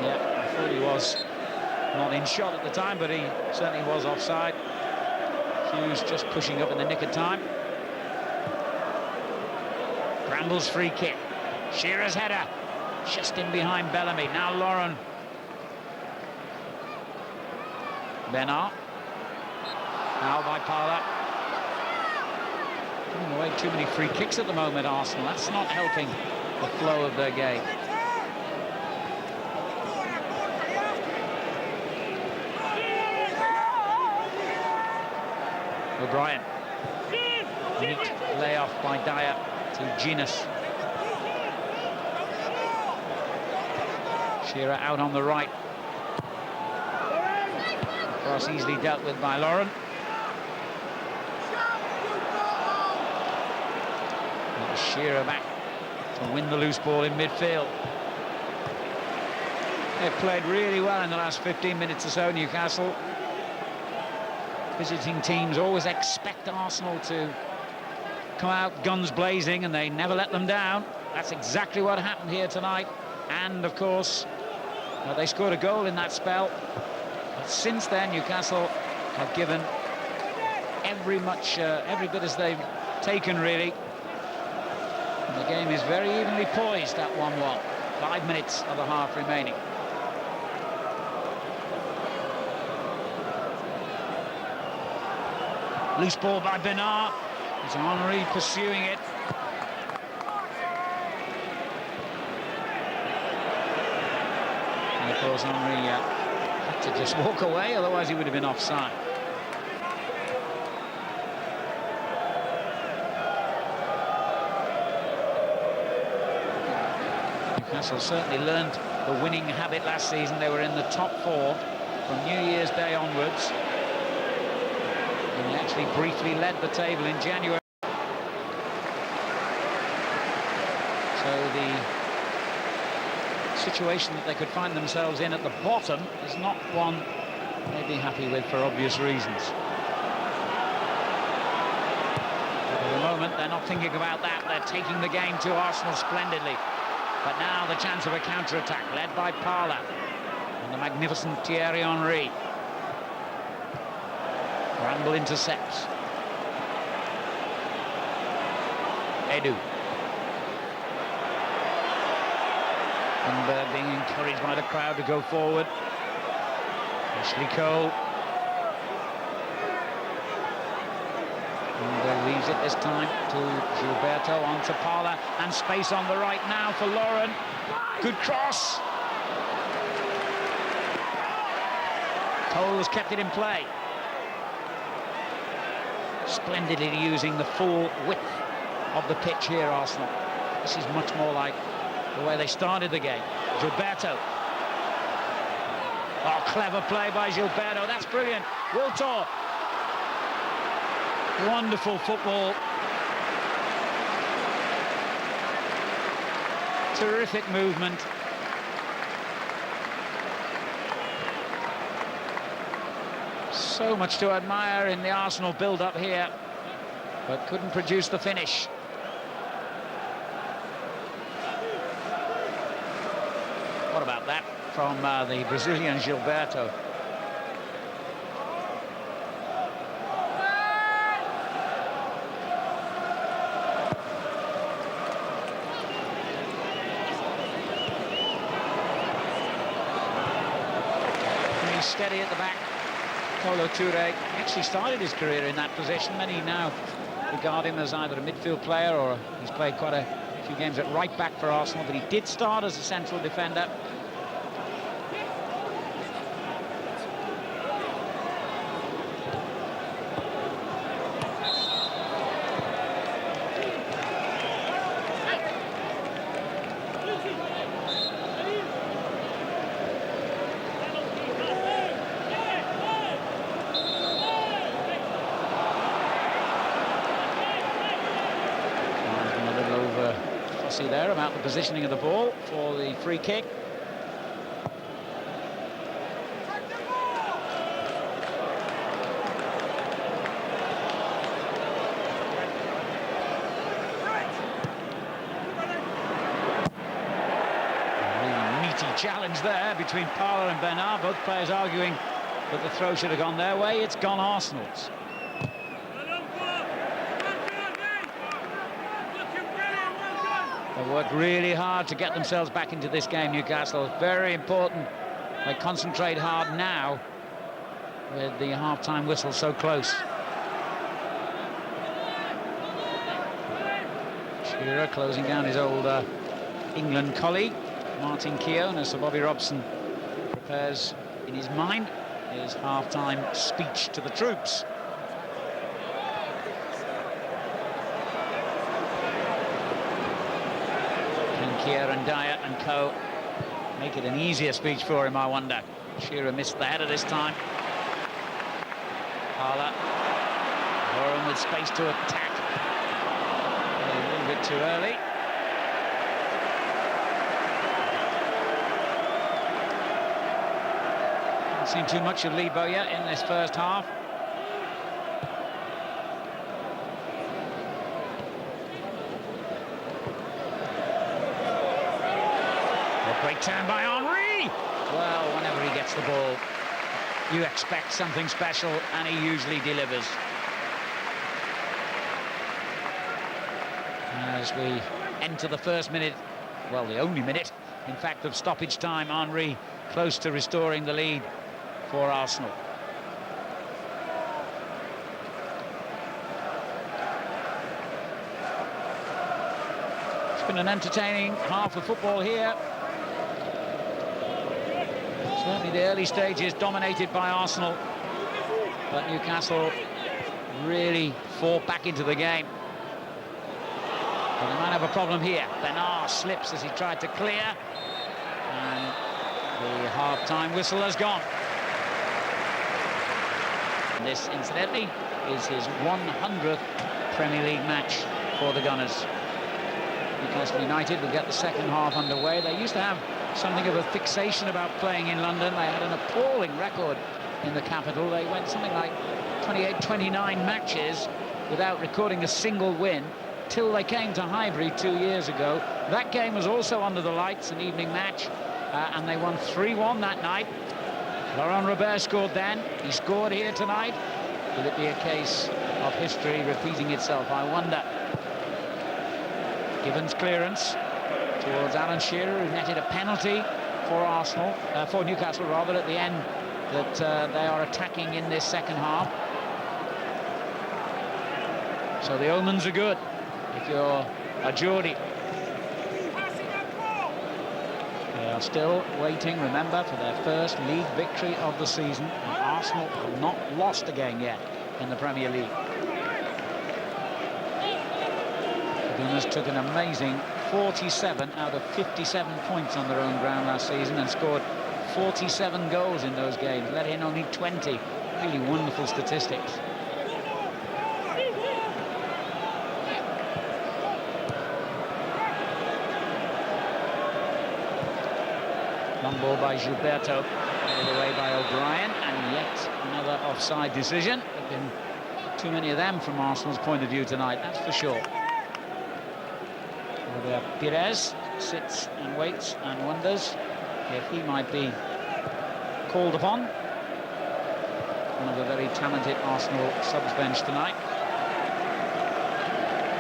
yeah, I thought he was not in shot at the time, but he certainly was offside. Hughes just pushing up in the nick of time. Bramble's free kick. Shearer's header, just in behind Bellamy. Now Lauren. Bernard. Now by Parla. Giving away too many free kicks at the moment, Arsenal. That's not helping the flow of their game. O'Brien. Neat layoff by Dyer to Genus. Shearer out on the right. Cross easily dealt with by Lauren. Shearer back to win the loose ball in midfield. They've played really well in the last 15 minutes or so, Newcastle. Visiting teams always expect Arsenal to come out guns blazing, and they never let them down. That's exactly what happened here tonight. And, of course, they scored a goal in that spell. But since then, Newcastle have given every bit as they've taken, really. And the game is very evenly poised at 1-1. 5 minutes of the half remaining. Loose ball by Bernard. It's Henry pursuing it. And of course Henry had to just walk away, otherwise he would have been offside. Newcastle certainly learned the winning habit last season. They were in the top 4 from New Year's Day onwards. And they actually briefly led the table in January. So the situation that they could find themselves in at the bottom is not one they'd be happy with for obvious reasons. But at the moment, they're not thinking about that. They're taking the game to Arsenal splendidly. But now the chance of a counter-attack, led by Parla and the magnificent Thierry Henry. Bramble intercepts. Edu. And being encouraged by the crowd to go forward. Ashley Cole. And leaves it this time to Gilberto, on to Parla, and space on the right now for Lauren. Good cross. Cole has kept it in play. Splendidly using the full width of the pitch here, Arsenal. This is much more like the way they started the game. Gilberto. Oh, clever play by Gilberto. That's brilliant. Wiltor. Wonderful football. Terrific movement. So much to admire in the Arsenal build-up here, but couldn't produce the finish. What about that from the Brazilian Gilberto? Steady at the back. Kolo Touré actually started his career in that position. Many now regard him as either a midfield player, or he's played quite a few games at right back for Arsenal, but he did start as a central defender. There about the positioning of the ball for the free kick. challenge there between Parler and Bernard, both players arguing that the throw should have gone their way. It's gone Arsenal's. They worked really hard to get themselves back into this game, Newcastle. Very important. They concentrate hard now with the half-time whistle so close. Shearer closing down his old England colleague, Martin Keown, as Sir Bobby Robson prepares in his mind his half-time speech to the troops. Keir and Dyer and co make it an easier speech for him, I wonder. Shearer missed the header this time. Parler. Warren with space to attack. A little bit too early. Haven't seen too much of Lee Bowyer in this first half. Great turn by Henry. Well, whenever he gets the ball, you expect something special, and he usually delivers. As we enter the first minute, well, the only minute, in fact, of stoppage time, Henry close to restoring the lead for Arsenal. It's been an entertaining half of football here. Certainly the early stages dominated by Arsenal, but Newcastle really fought back into the game. But they might have a problem here. Bernard slips as he tried to clear, and the half-time whistle has gone. This, incidentally, is his 100th Premier League match for the Gunners. Newcastle United will get the second half underway. They used to have something of a fixation about playing in London. They had an appalling record in the capital. They went something like 28, 29 matches without recording a single win till they came to Highbury 2 years ago. That game was also under the lights, an evening match, and they won 3-1 that night. Laurent Robert scored then. He scored here tonight. Will it be a case of history repeating itself? I wonder. Gibbons' clearance towards Alan Shearer, who netted a penalty for Arsenal, for Newcastle rather, at the end, that they are attacking in this second half. So the omens are good if you're a Geordie. They are still waiting, remember, for their first league victory of the season, and Arsenal have not lost a game yet in the Premier League. The Gunners took an amazing 47 out of 57 points on their own ground last season and scored 47 goals in those games, let in only 20. Really wonderful statistics. Long ball by Gilberto, headed away by O'Brien, and yet another offside decision. There have been too many of them from Arsenal's point of view tonight, that's for sure. Pires sits and waits and wonders if he might be called upon. One of the very talented Arsenal subs bench tonight.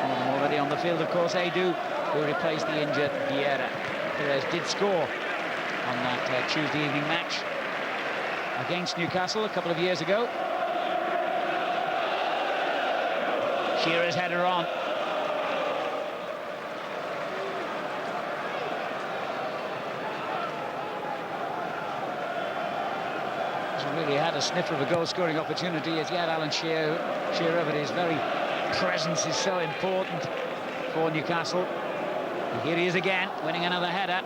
One of them already on the field, of course, Edu, who replaced the injured Vieira. Pires did score on that Tuesday evening match against Newcastle a couple of years ago. Shearer's header on. Really had a sniffer of a goal-scoring opportunity as yet, Alan Shearer, but his very presence is so important for Newcastle. And here he is again, winning another header.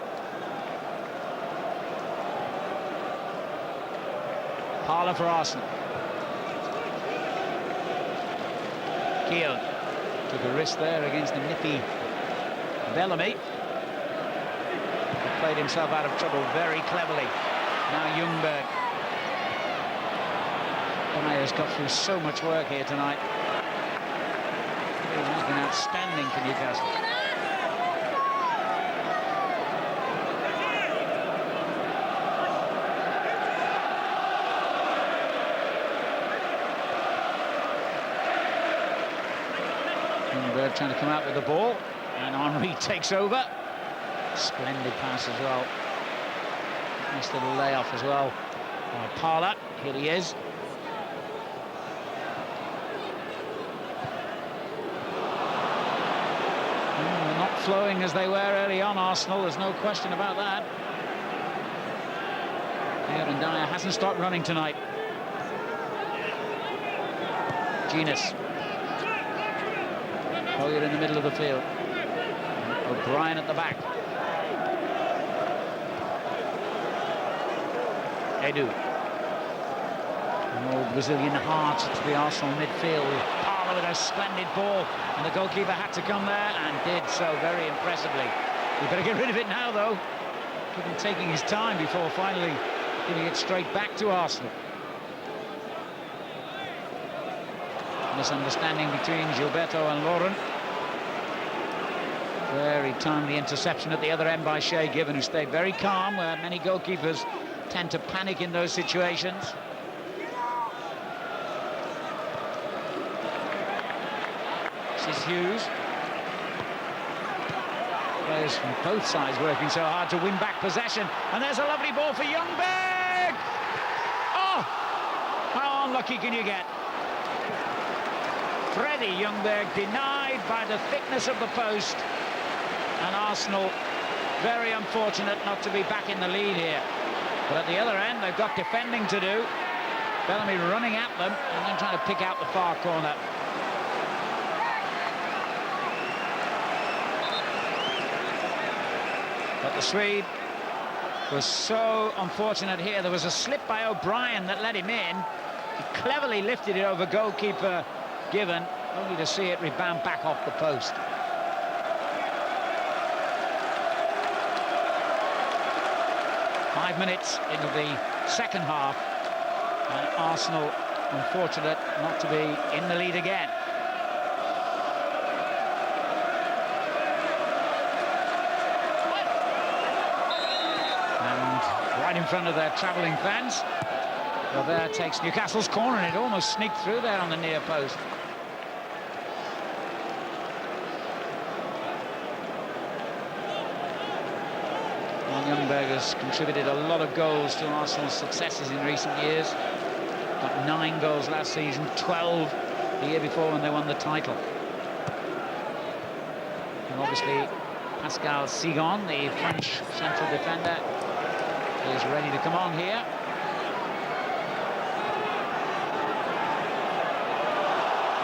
Parler for Arsenal. Keown took a risk there against the nippy Bellamy. He played himself out of trouble very cleverly. Now Ljungberg. Has got through so much work here tonight. He's been outstanding for Newcastle. Ljungberg trying to come out with the ball, and Henry takes over. Splendid pass as well. Nice little layoff as well by Parla. Here he is. They're not flowing as they were early on, Arsenal. There's no question about that. Aaron Dyer hasn't stopped running tonight. Genus. Collier in the middle of the field. O'Brien at the back. Edu. An old Brazilian heart to the Arsenal midfield. Parla with a splendid ball, and the goalkeeper had to come there and did so very impressively. We better get rid of it now, though. Keep him taking his time before finally giving it straight back to Arsenal. Misunderstanding between Gilberto and Lauren. Very timely interception at the other end by Shea Given, who stayed very calm, where many goalkeepers tend to panic in those situations. This is Hughes. Players from both sides working so hard to win back possession, and there's a lovely ball for Ljungberg. Oh, how unlucky can you get? Freddie Ljungberg denied by the thickness of the post, and Arsenal very unfortunate not to be back in the lead here. But at the other end, they've got defending to do. Bellamy running at them and then trying to pick out the far corner. But the Swede was so unfortunate here. There was a slip by O'Brien that let him in. He cleverly lifted it over goalkeeper Given, only to see it rebound back off the post. Five minutes into the second half, and Arsenal unfortunate not to be in the lead again. And right in front of their travelling fans, Robert takes Newcastle's corner, and it almost sneaked through there on the near post. Ljungberg has contributed a lot of goals to Arsenal's successes in recent years. Got 9 goals last season, 12 the year before when they won the title. And obviously Pascal Sigon, the French central defender, is ready to come on here.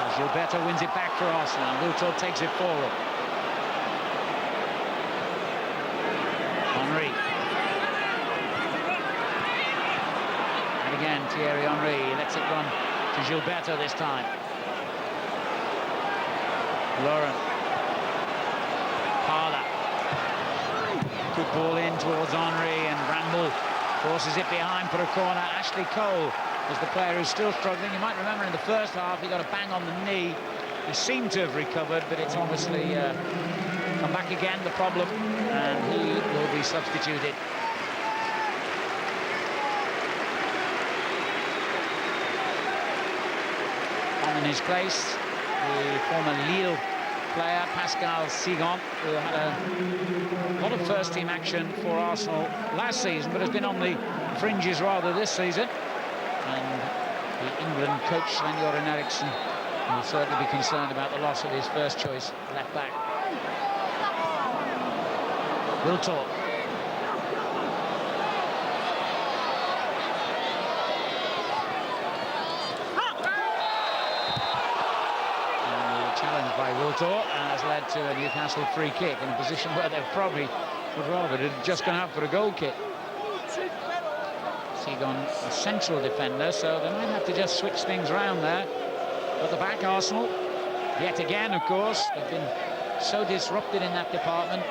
As Gilberto wins it back for Arsenal, and Wiltord takes it forward. Henry. And again, Thierry Henry lets it run to Gilberto this time. Lauren. Parla. Good ball in towards Henry, and Bramble forces it behind for a corner. Ashley Cole is the player who's still struggling. You might remember in the first half he got a bang on the knee. He seemed to have recovered, but it's obviously come back again, the problem, and he will be substituted. On in his place, the former Lille player, Pascal Sigon, who had a lot of first-team action for Arsenal last season, but has been on the fringes rather this season. And the England coach, Sven-Göran Eriksson, will certainly be concerned about the loss of his first-choice left-back. Wiltord. Challenge by Wiltord has led to a Newcastle free kick in a position where they probably would rather have just gone out for a goal kick. Sigon, a central defender, so they might have to just switch things around there. At the back, Arsenal, yet again, of course, they've been so disrupted in that department.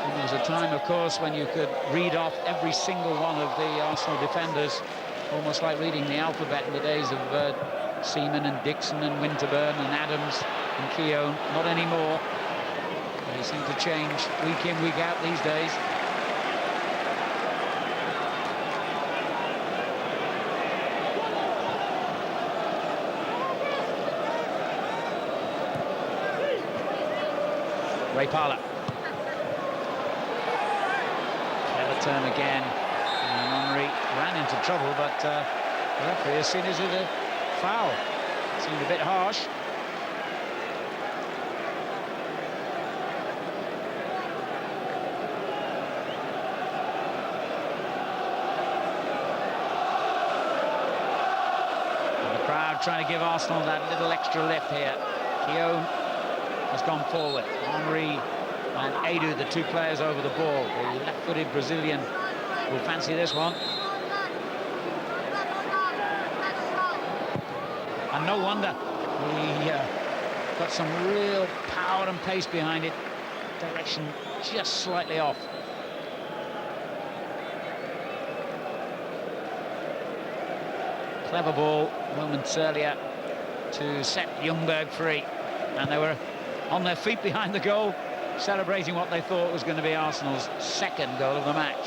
And there was a time, of course, when you could read off every single one of the Arsenal defenders, almost like reading the alphabet in the days of Seaman and Dixon and Winterburn and Adams and Keown. Not anymore. They seem to change week in, week out these days. Ray Parlour. Clever turn again. And Henry ran into trouble, but the referee has seen it as a foul. Seemed a bit harsh. And the crowd trying to give Arsenal that little extra lift here. Keown has gone forward. Henry and Edu, the two players over the ball. The left-footed Brazilian will fancy this one. And no wonder. He got some real power and pace behind it. Direction just slightly off. Clever ball moments earlier to set Ljungberg free. And they were on their feet behind the goal, celebrating what they thought was going to be Arsenal's second goal of the match.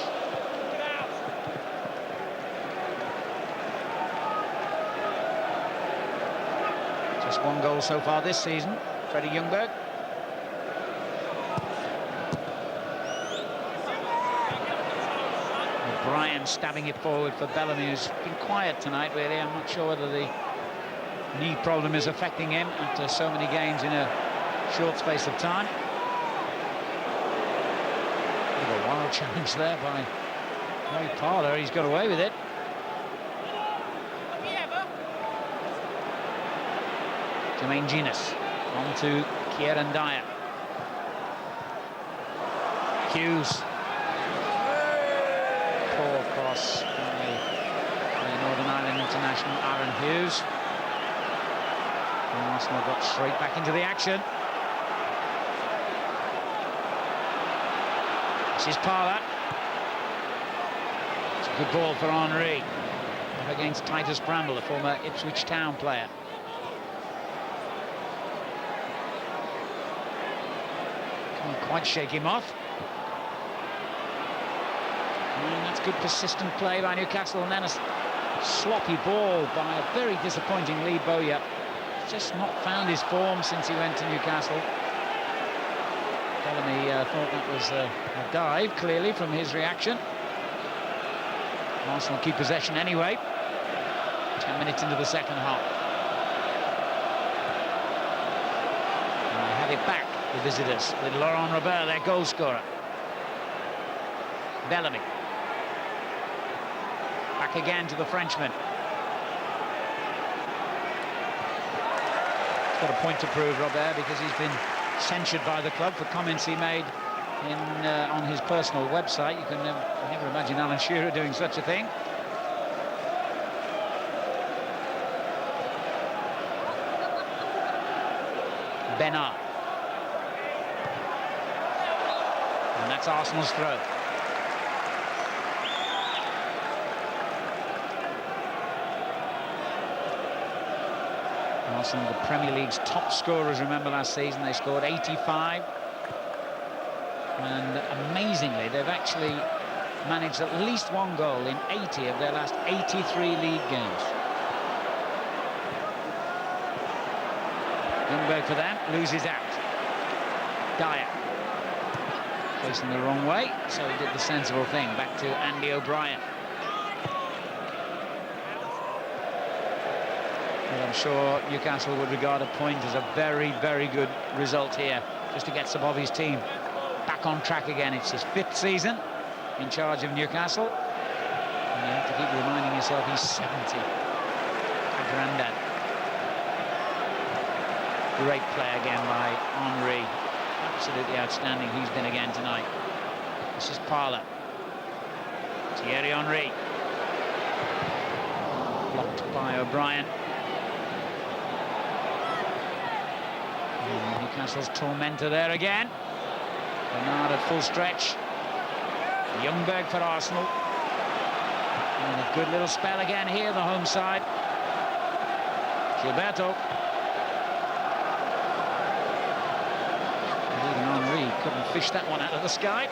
Just one goal so far this season, Freddie Ljungberg. O'Brien stabbing it forward for Bellamy, who's been quiet tonight, really. I'm not sure whether the knee problem is affecting him after so many games in a short space of time. A wild challenge there by Ray Parlour. He's got away with it. Jermaine Genius on to Kieran Dyer. Hughes. Poor cross by the Northern Ireland international Aaron Hughes. And Arsenal got straight back into the action. This is Parlour. It's a good ball for Henry. Up against Titus Bramble, the former Ipswich Town player. Can't quite shake him off. And that's good persistent play by Newcastle, and then a sloppy ball by a very disappointing Lee Bowyer. Just not found his form since he went to Newcastle. Bellamy thought that was a dive, clearly, from his reaction. Arsenal keep possession anyway. 10 minutes into the second half. And they have it back, the visitors, with Laurent Robert, their goal scorer. Bellamy. Back again to the Frenchman. He's got a point to prove, Robert, because he's been censured by the club for comments he made on his personal website. You can never imagine Alan Shearer doing such a thing. Bernard. And that's Arsenal's throw. Arsenal, the Premier League's top scorers, remember last season, they scored 85. And amazingly, they've actually managed at least one goal in 80 of their last 83 league games. Ljungberg for them, loses out. Dyer. Facing the wrong way, so he did the sensible thing. Back to Andy O'Brien. I'm sure Newcastle would regard a point as a very, very good result here, just to get Sabovi's team back on track again. It's his 5th season in charge of Newcastle, and you have to keep reminding yourself he's 70. A granddad. Great play again by Henry. Absolutely outstanding he's been again tonight. This is Parlour. Thierry Henry. Blocked by O'Brien. Newcastle's tormentor there again. Bernard at full stretch. Ljungberg for Arsenal. And a good little spell again here, the home side. Gilberto. And even Henry couldn't fish that one out of the sky.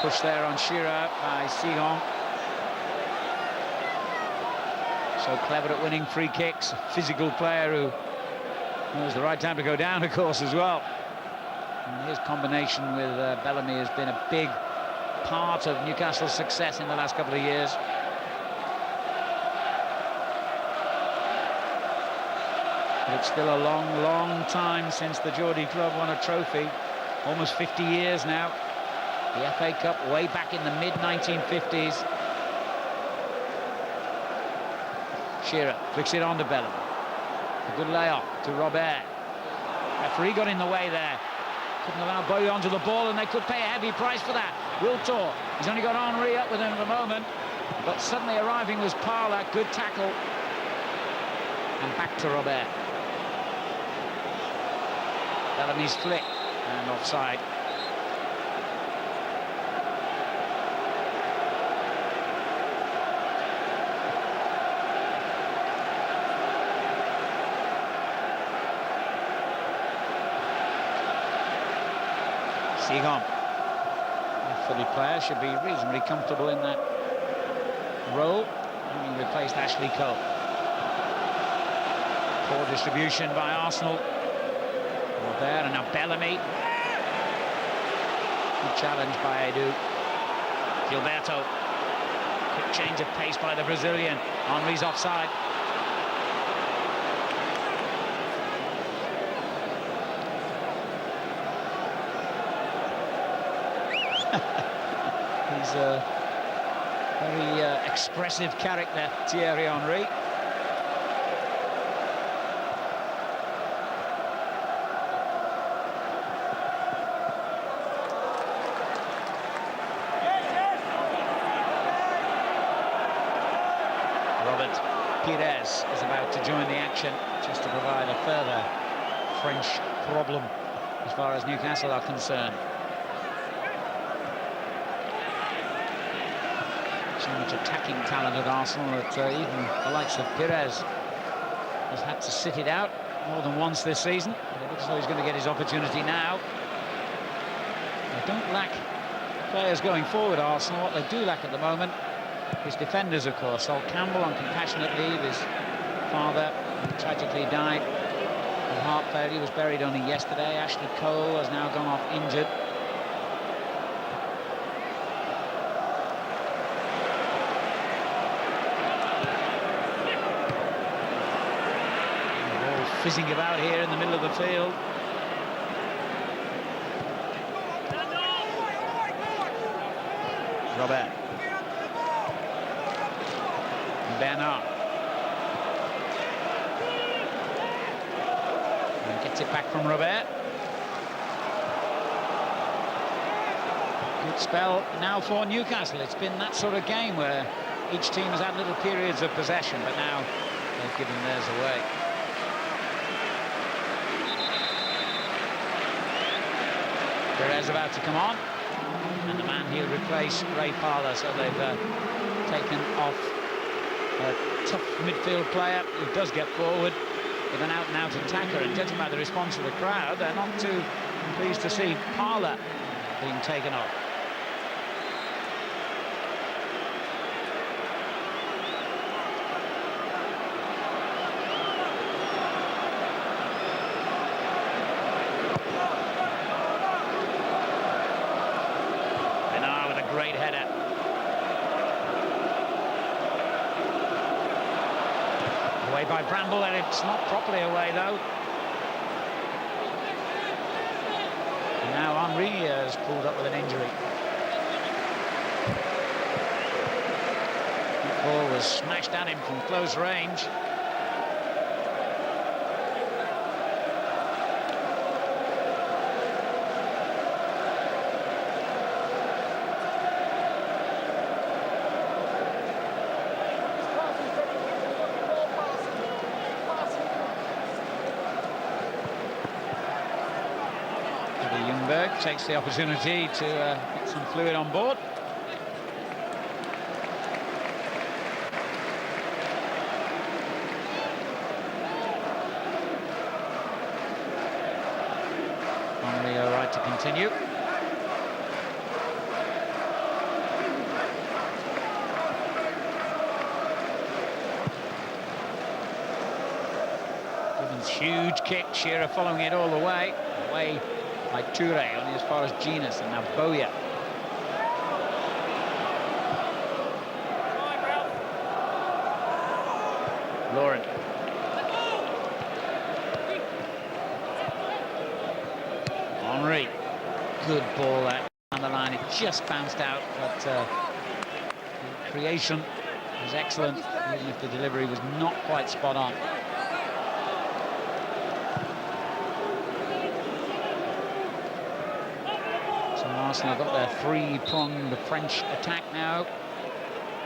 push there on Shearer by Sigong. So clever at winning free kicks. Physical player who knows the right time to go down, of course, as well. And his combination with Bellamy has been a big part of Newcastle's success in the last couple of years. But it's still a long, long time since the Geordie club won a trophy. Almost 50 years now. The FA Cup way back in the mid-1950s. Shearer flicks it on to Bellamy. A good layoff to Robert. Referee got in the way there. Couldn't allow Bowie onto the ball, and they could pay a heavy price for that. Wiltor, he's only got Henry up with him at the moment, but suddenly arriving was Parler. Good tackle. And back to Robert. Bellamy's flick, and offside. Sigong, the Philly player, should be reasonably comfortable in that role, having replaced Ashley Cole. Poor distribution by Arsenal. Robert, and now Bellamy. Good challenge by Edu. Gilberto. Quick change of pace by the Brazilian. Henry's offside. He's a very expressive character, Thierry Henry. Robert Pires is about to join the action, just to provide a further French problem as far as Newcastle are concerned. So much attacking talent at Arsenal that even the likes of Pires has had to sit it out more than once this season. But it looks as though he's going to get his opportunity now. They don't lack players going forward, Arsenal. What they do lack at the moment is defenders, of course. Sol Campbell on compassionate leave. His father tragically died of heart failure. He was buried only yesterday. Ashley Cole has now gone off injured. Fizzing about here in the middle of the field. Robert. Bernard. And gets it back from Robert. Good spell now for Newcastle. It's been that sort of game where each team has had little periods of possession, but now they've given theirs away. Perez about to come on, and the man he'll replace, Ray Parler, so they've taken off a tough midfield player who does get forward with an out-and-out attacker, and judging by the response of the crowd, they're not too pleased to see Parler being taken off. Great header. Away by Bramble, and it's not properly away though. And now Henry is pulled up with an injury. That ball was smashed at him from close range. Takes the opportunity to get some fluid on board. Henry all right to continue. Evans, huge kick. Shearer following it all the way. Away by Toure, only as far as Genus, and now Bowyer. Laurent. Henry. Good ball there on the line. It just bounced out, but the creation was excellent, even if the delivery was not quite spot on. So Arsenal got their three-pronged French attack now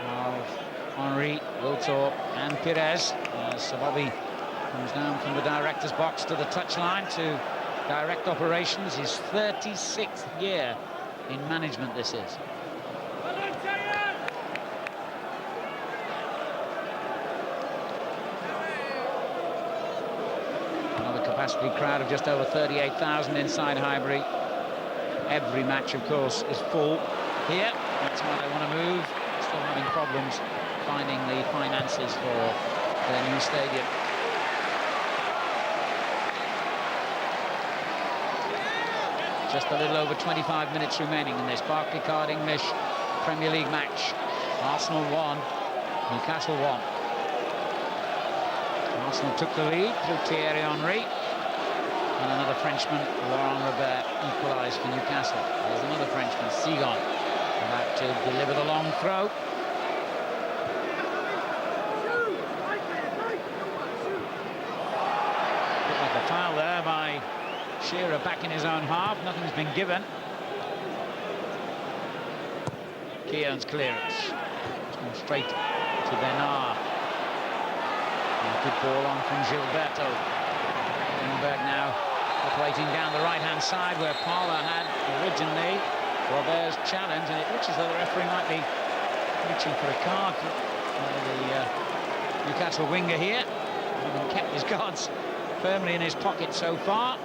of Henry, Wiltor and Pires. So Bobby comes down from the director's box to the touchline to direct operations. His 36th year in management this is. Another capacity crowd of just over 38,000 inside Highbury. Every match, of course, is full here. That's why they want to move. Still having problems finding the finances for their new stadium. Just a little over 25 minutes remaining in this Barclaycard English Premier League match. Arsenal 1, Newcastle 1. Arsenal took the lead through Thierry Henry, and another Frenchman, Laurent Robert, equalised for Newcastle. There's another Frenchman, Segon, about to deliver the long throw. Looked like a foul there by Shearer back in his own half. Nothing's been given. Keown's clearance. It's gone straight to Bernard. And a good ball on from Gilberto. Ljungberg now operating down the right-hand side where Parler had originally Robert's challenge, and it looks as though the referee might be reaching for a card for the Newcastle winger here. Having kept his guards firmly in his pocket so far.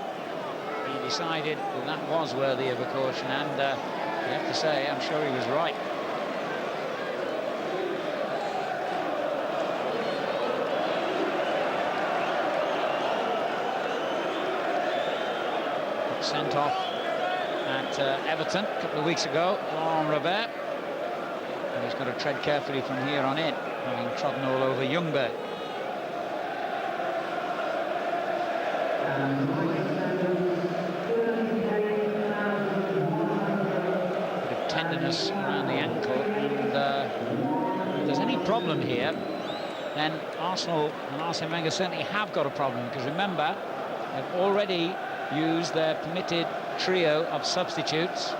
He decided that was worthy of a caution, and you have to say, I'm sure he was right. Sent off at Everton a couple of weeks ago, Laurent Robert. And he's got to tread carefully from here on in, having trodden all over Ljungberg. Tenderness around the ankle, and if there's any problem here, then Arsenal and Arsene Wenger certainly have got a problem, because remember, they've already used their permitted trio of substitutes.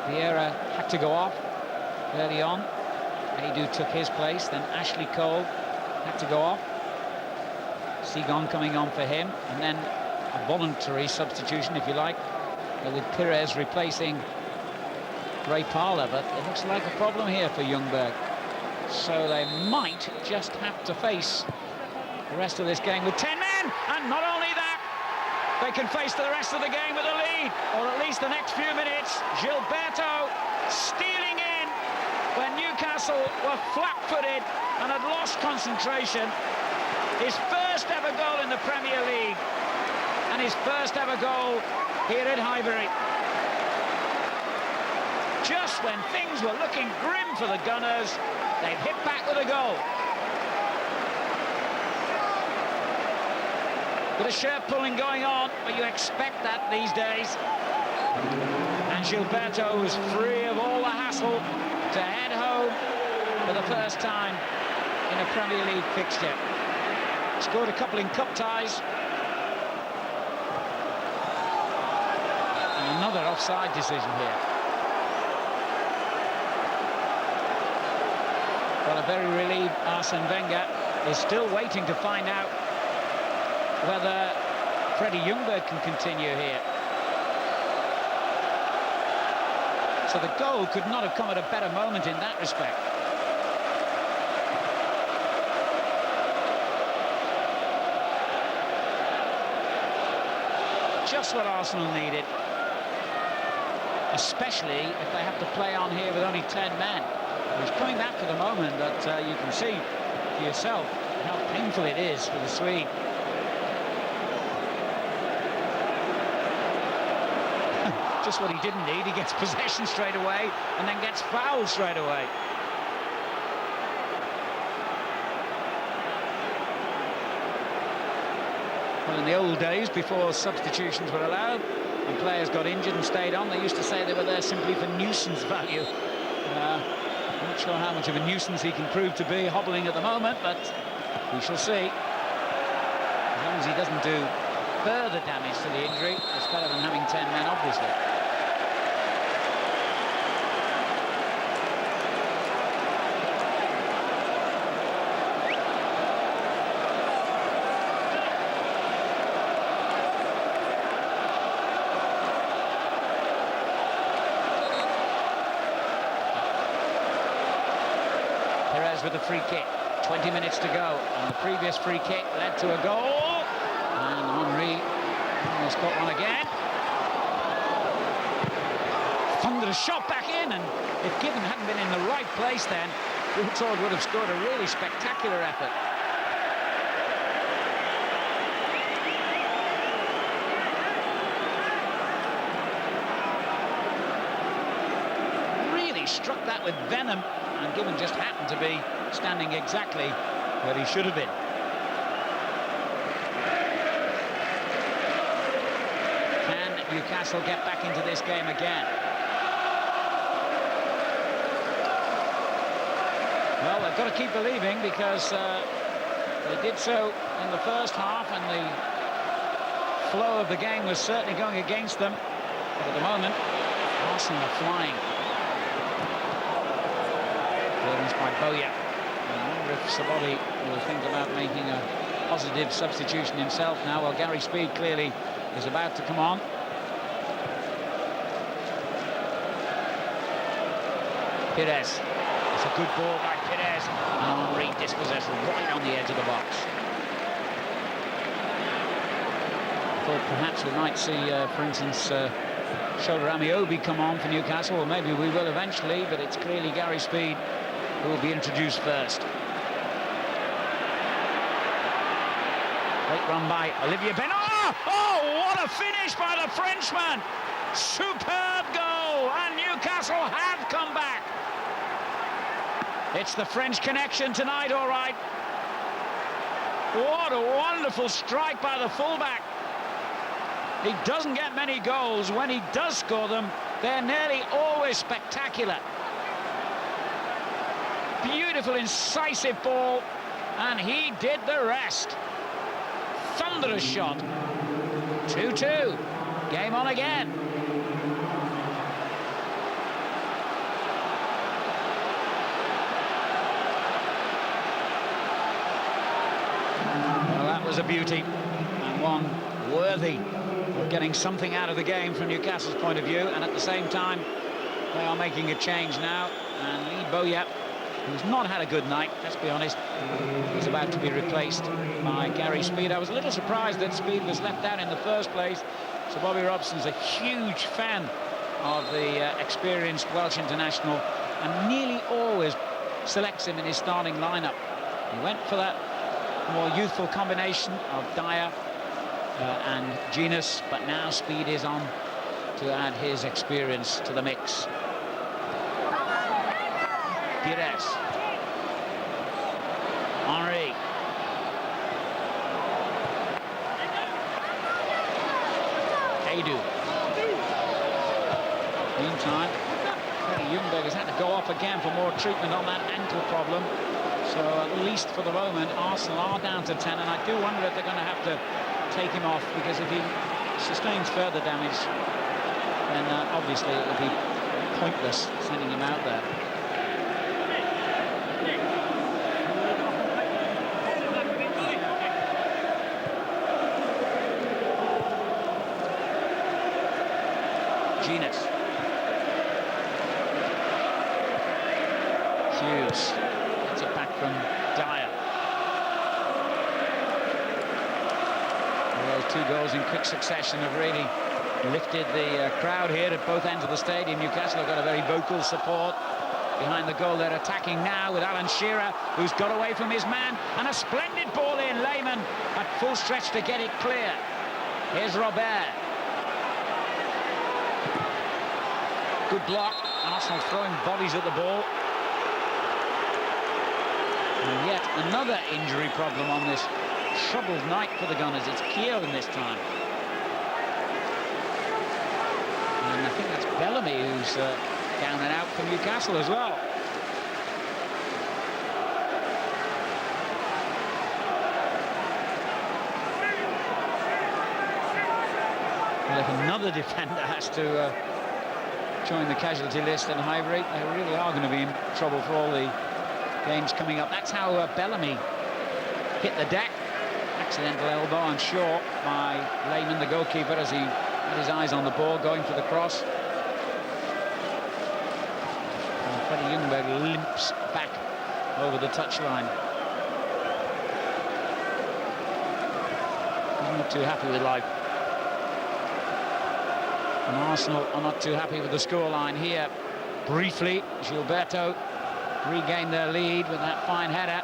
Vieira had to go off early on. Aidoo took his place, then Ashley Cole had to go off. Segon coming on for him, and then a voluntary substitution, if you like, with Pires replacing Ray Parler, but it looks like a problem here for Ljungberg. So they might just have to face the rest of this game with 10 men, and not only that, they can face the rest of the game with a lead, or at least the next few minutes. Gilberto stealing in when Newcastle were flat-footed and had lost concentration. His first ever goal in the Premier League, and his first ever goal here at Highbury. Just when things were looking grim for the Gunners, they've hit back with a goal. Bit of shirt pulling going on, but you expect that these days. And Gilberto was free of all the hassle to head home for the first time in a Premier League fixture. Scored a couple in cup ties. And another offside decision here. Well, a very relieved Arsene Wenger is still waiting to find out whether Freddie Ljungberg can continue here. So the goal could not have come at a better moment in that respect. Just what Arsenal needed, especially if they have to play on here with only 10 men. He's coming back for the moment, but you can see for yourself how painful it is for the Swede. just what he didn't need. He gets possession straight away and then gets fouled straight away. Well, in the old days, before substitutions were allowed and players got injured and stayed on, they used to say they were there simply for nuisance value. I'm not sure how much of a nuisance he can prove to be hobbling at the moment, but we shall see. As long as he doesn't do further damage to the injury, it's better than having 10 men, obviously. With a free kick, 20 minutes to go, and the previous free kick led to a goal, and Henry almost got one again. Thunderous shot back in, and if Gibbon hadn't been in the right place then, Wood would have scored a really spectacular effort. Really struck that with venom, and Gibbon just happened to be standing exactly where he should have been. Can Newcastle get back into this game again? Well, they've got to keep believing, because they did so in the first half, and the flow of the game was certainly going against them. But at the moment, Arsenal are flying. By Boya. I wonder if Sabodi will think about making a positive substitution himself now. Well, Gary Speed clearly is about to come on. Pires. It's a good ball by Pires, and Henry dispossessed right on the edge of the box. I thought perhaps we might see, for instance, Shola Amiobi come on for Newcastle. Well, maybe we will eventually, but it's clearly Gary Speed who will be introduced first. Great run by Olivier Benoit. Oh, what a finish by the Frenchman! Superb goal, and Newcastle have come back. It's the French connection tonight, all right. What a wonderful strike by the fullback. He doesn't get many goals. When he does score them, they're nearly always spectacular. Beautiful, incisive ball, and he did the rest. Thunderous shot. 2-2. Game on again. Well, that was a beauty, and one worthy of getting something out of the game from Newcastle's point of view, and at the same time, they are making a change now, and Lee Boya, who's not had a good night, let's be honest, is about to be replaced by Gary Speed. I was a little surprised that Speed was left out in the first place. So Bobby Robson's a huge fan of the experienced Welsh international, and nearly always selects him in his starting lineup. He went for that more youthful combination of Dyer and Genus, but now Speed is on to add his experience to the mix. Pires. Henry. Edu. Meantime, Freddie Ljungberg has had to go off again for more treatment on that ankle problem. So at least for the moment, Arsenal are down to 10, and I do wonder if they're going to have to take him off, because if he sustains further damage, then obviously it will be pointless sending him out there. Genus. Hughes gets it back from Dyer. Well, those two goals in quick succession have really lifted the crowd here at both ends of the stadium. Newcastle have got a very vocal support behind the goal. They're attacking now with Alan Shearer, who's got away from his man, and a splendid ball in. Lehmann at full stretch to get it clear. Here's Robert. Good block. Arsenal throwing bodies at the ball. And yet another injury problem on this troubled night for the Gunners. It's Keown this time. And I think that's Bellamy who's down and out for Newcastle as well. Well, if another defender has to join the casualty list in Highbury, they really are going to be in trouble for all the games coming up. That's how Bellamy hit the deck. Accidental elbow, I'm sure, by Lehmann, the goalkeeper, as he had his eyes on the ball, going for the cross. And Freddie Ljungberg limps back over the touchline. He's not too happy with life. And Arsenal are not too happy with the scoreline here. Briefly, Gilberto regained their lead with that fine header.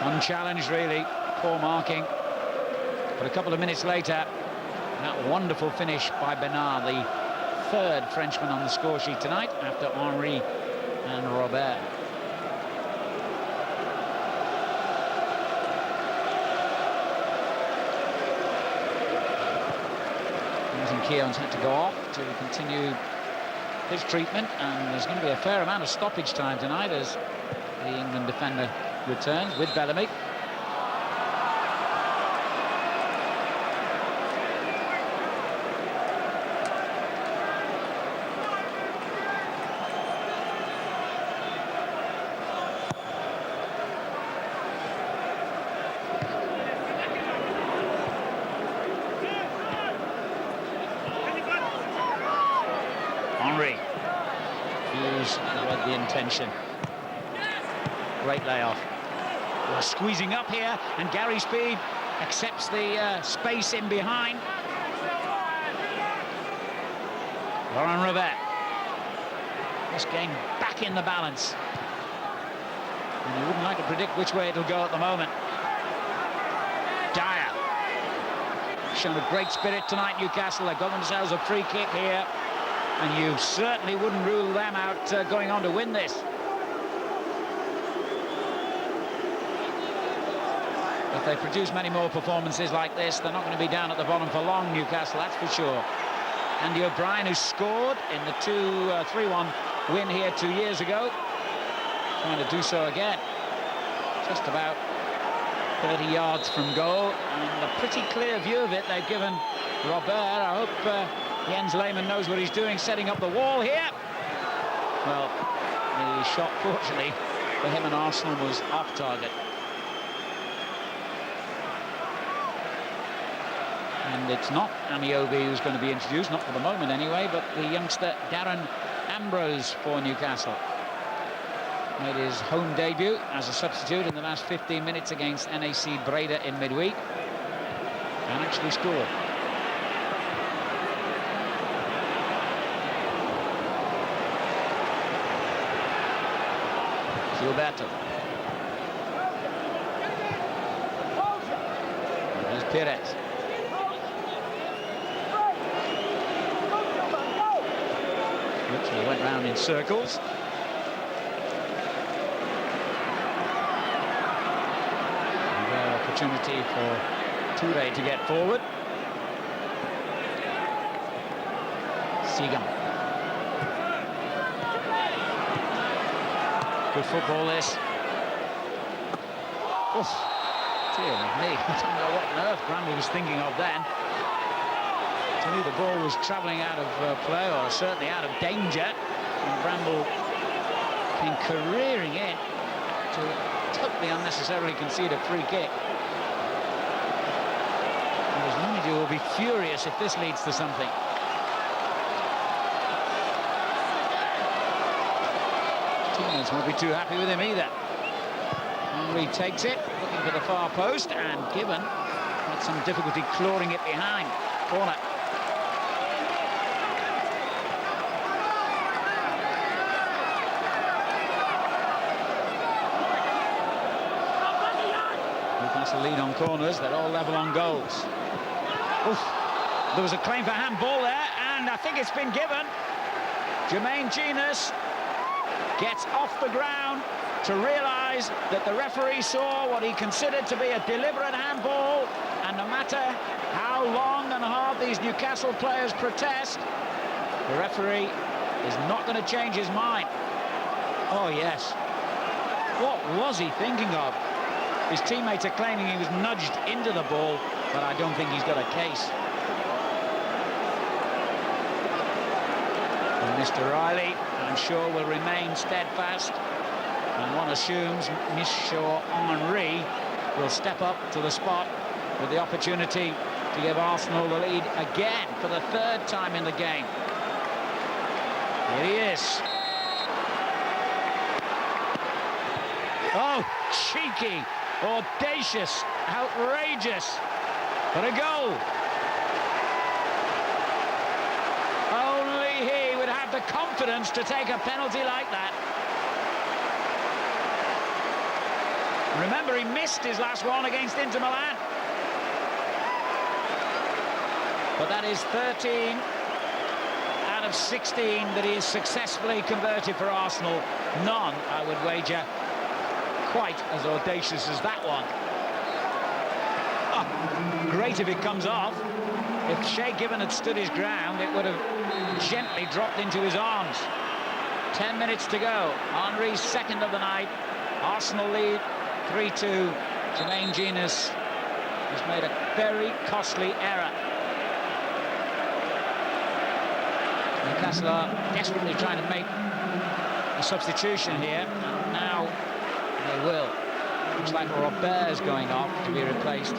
Unchallenged, really. Poor marking. But a couple of minutes later, that wonderful finish by Bernard, the third Frenchman on the score sheet tonight, after Henry and Robert. Keown's had to go off to continue his treatment, and there's going to be a fair amount of stoppage time tonight as the England defender returns with Bellamy. Read the intention. Great layoff. We're squeezing up here, and Gary Speed accepts the space in behind. Laurent Robert. This game back in the balance. And you wouldn't like to predict which way it'll go at the moment. Dyer. Shown a great spirit tonight, Newcastle. They've got themselves a free kick here. And you certainly wouldn't rule them out going on to win this. If they produce many more performances like this, they're not going to be down at the bottom for long, Newcastle, that's for sure. Andy O'Brien, who scored in the 3-1 win here 2 years ago, trying to do so again. Just about 30 yards from goal, and a pretty clear view of it they've given Robert. I hope Jens Lehmann knows what he's doing, setting up the wall here. Well, the shot, fortunately, for him and Arsenal was off target. And it's not Amiobi who's going to be introduced, not for the moment anyway, but the youngster Darren Ambrose for Newcastle. Made his home debut as a substitute in the last 15 minutes against NAC Breda in midweek, and actually scored. Gilberto. There's Perez. Literally went round in circles. Opportunity for Toure to get forward. Seagam. Good football, this. Oof. Dear me, I don't know what on earth Bramble was thinking of then. To me, the ball was travelling out of play, or certainly out of danger, and Bramble came careering in to totally unnecessarily concede a free kick. He will be furious if this leads to something. Teammates won't be too happy with him either. Henry takes it, looking for the far post, and Gibbon had some difficulty clawing it behind. Corner. Newcastle lead on corners, they're all level on goals. Oof. There was a claim for handball there, and I think it's been given. Jermaine Jenas gets off the ground to realise that the referee saw what he considered to be a deliberate handball, and no matter how long and hard these Newcastle players protest, the referee is not going to change his mind. Oh, yes. What was he thinking of? His teammates are claiming he was nudged into the ball, but I don't think he's got a case. And Mr. Riley, I'm sure, will remain steadfast. And one assumes Monsieur Henry will step up to the spot with the opportunity to give Arsenal the lead again for the third time in the game. Here he is. Oh, cheeky, audacious, outrageous. But a goal. Only he would have the confidence to take a penalty like that. Remember, he missed his last one against Inter Milan. But that is 13 out of 16 that he has successfully converted for Arsenal. None, I would wager, quite as audacious as that one. Oh, great if it comes off. If Shea Given had stood his ground, it would have gently dropped into his arms. 10 minutes to go. Henry's second of the night. Arsenal lead 3-2. Jermaine Jenas has made a very costly error. Newcastle are desperately trying to make a substitution here, and now they will. Looks like Robert's going off to be replaced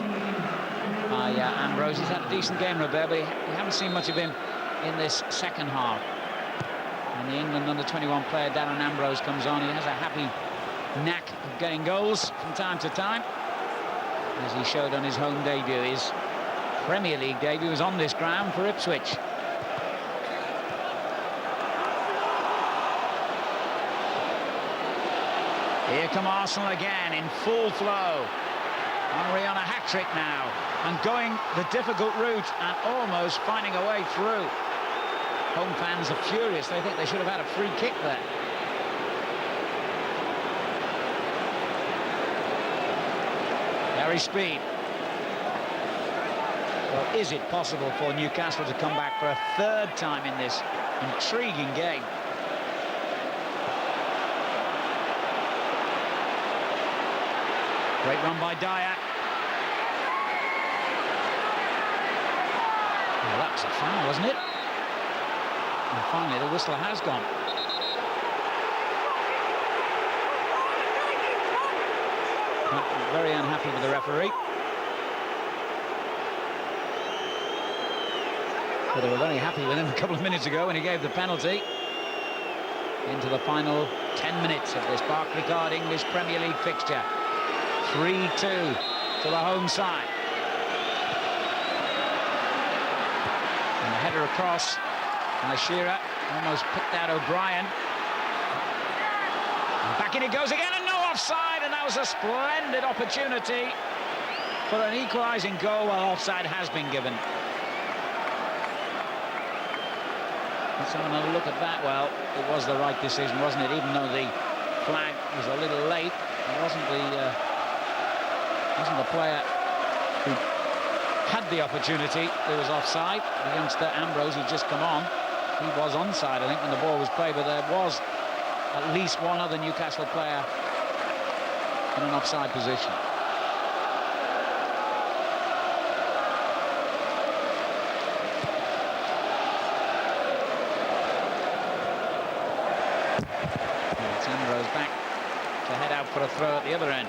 by Ambrose. He's had a decent game, Robert, but we haven't seen much of him in this second half. And the England under-21 player Darren Ambrose comes on. He has a happy knack of getting goals from time to time, as he showed on his home debut. His Premier League debut was on this ground for Ipswich. Here come Arsenal again in full flow. Henry on a hat-trick now, and going the difficult route and almost finding a way through. Home fans are furious. They think they should have had a free kick there. Very speed. Well, is it possible for Newcastle to come back for a third time in this intriguing game? Great run by Dyer. Well, that was a foul, wasn't it? And finally, the whistle has gone. Very unhappy with the referee. But they were very happy with him a couple of minutes ago when he gave the penalty. Into the final 10 minutes of this Barclaycard English Premier League fixture. 3-2 to the home side. And the header across, and Shearer almost picked out O'Brien. And back in it goes again, and no offside, and that was a splendid opportunity for an equalising goal, while offside has been given. Let's have another look at that. Well, it was the right decision, wasn't it? Even though the flag was a little late, it wasn't the player who had the opportunity who was offside. The youngster Ambrose, who'd just come on, he was onside, I think, when the ball was played, but there was at least one other Newcastle player in an offside position. And it's Ambrose back to head out for a throw at the other end.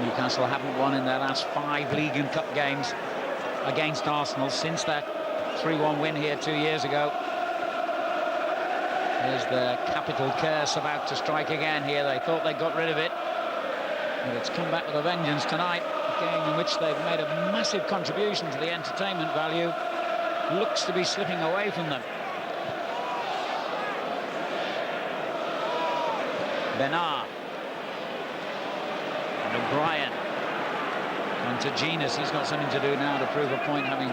Newcastle haven't won in their last 5 League and Cup games against Arsenal since that 3-1 win here 2 years ago. There's the capital curse about to strike again here. They thought they got rid of it, but it's come back with a vengeance tonight. A game in which they've made a massive contribution to the entertainment value. looks to be slipping away from them. Bernard. And O'Brien. On to Genus. He's got something to do now to prove a point, having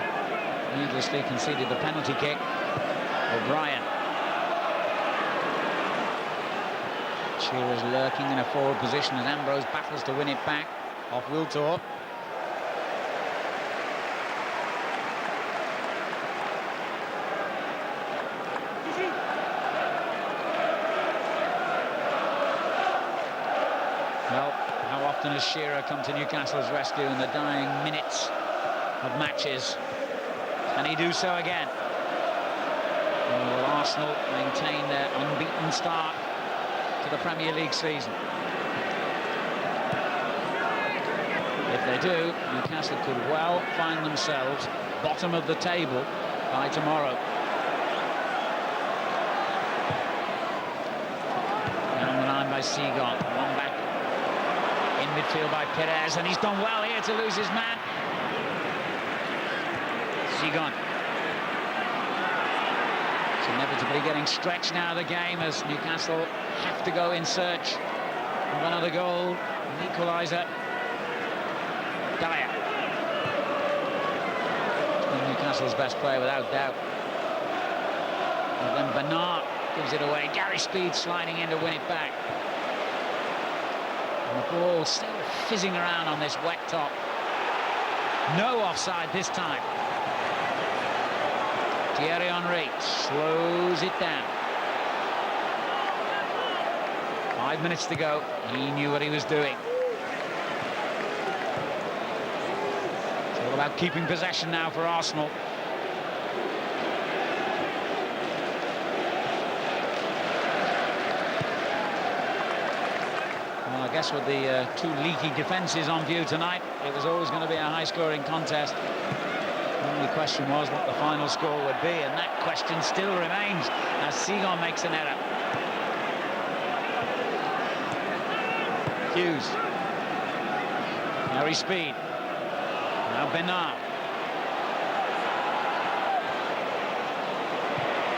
needlessly conceded the penalty kick. O'Brien. Shearer's lurking in a forward position as Ambrose battles to win it back off Wiltor. Well, how often has Shearer come to Newcastle's rescue in the dying minutes of matches? Can he do so again? Will Arsenal maintain their unbeaten start to the Premier League season? If they do, Newcastle could well find themselves bottom of the table by tomorrow. Down the line by Seagon, one back in midfield by Perez, and he's done well here to lose his man. Seagon. It's inevitably getting stretched now, the game, as Newcastle have to go in search of another goal, an equaliser. Dyer. Newcastle's best player without doubt. And then Bernard gives it away. Gary Speed sliding in to win it back. And the ball still fizzing around on this wet top. No offside this time. Thierry Henry slows it down. 5 minutes to go. He knew what he was doing. It's all about keeping possession now for Arsenal. Well, I guess with the two leaky defences on view tonight, it was always going to be a high-scoring contest. The only question was what the final score would be, and that question still remains as Seagon makes an error. Hughes. Gary Speed. Now Bernard.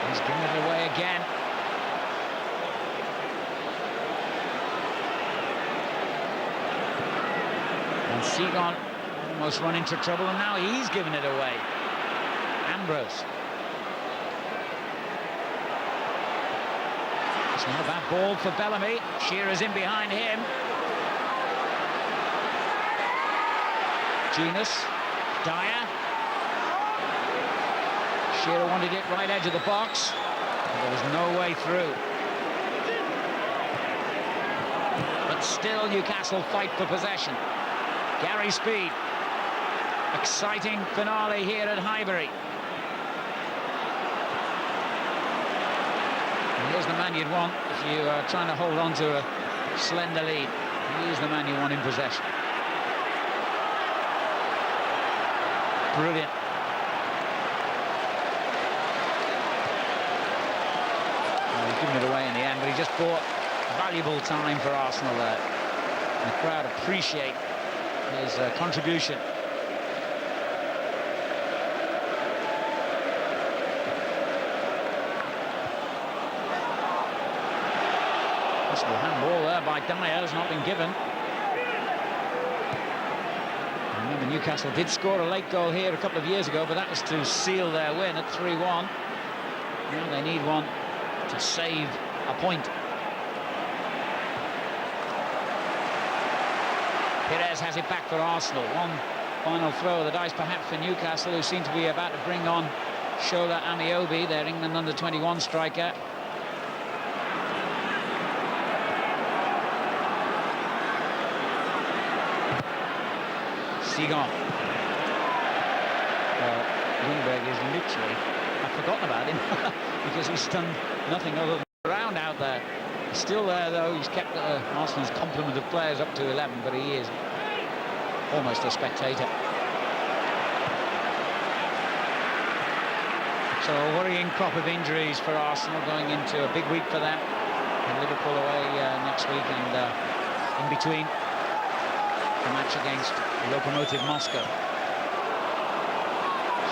He's giving it away again. And Seagon almost run into trouble, and now he's given it away. Ambrose. It's not a bad ball for Bellamy. Shearer's in behind him. Genus. Dyer. Shearer wanted it right edge of the box. There was no way through. But still Newcastle fight for possession. Gary Speed. Exciting finale here at Highbury. And here's the man you'd want if you are trying to hold on to a slender lead. He's the man you want in possession. Brilliant. Well, he's given it away in the end, but he just bought valuable time for Arsenal there. And the crowd appreciate his contribution. Possible handball there by Dyer has not been given. Remember, Newcastle did score a late goal here a couple of years ago, but that was to seal their win at 3-1. Now they need one to save a point. Perez has it back for Arsenal. One final throw of the dice perhaps for Newcastle, who seem to be about to bring on Shola Amiobi, their England under-21 striker. Seagon. Well, Lundberg is literally, I've forgotten about him because he's done nothing other than around out there. He's still there though. He's kept Arsenal's complement of players up to 11, but he is almost a spectator. So a worrying crop of injuries for Arsenal going into a big week for them. And Liverpool away next week, and in between the match against Lokomotiv Moscow.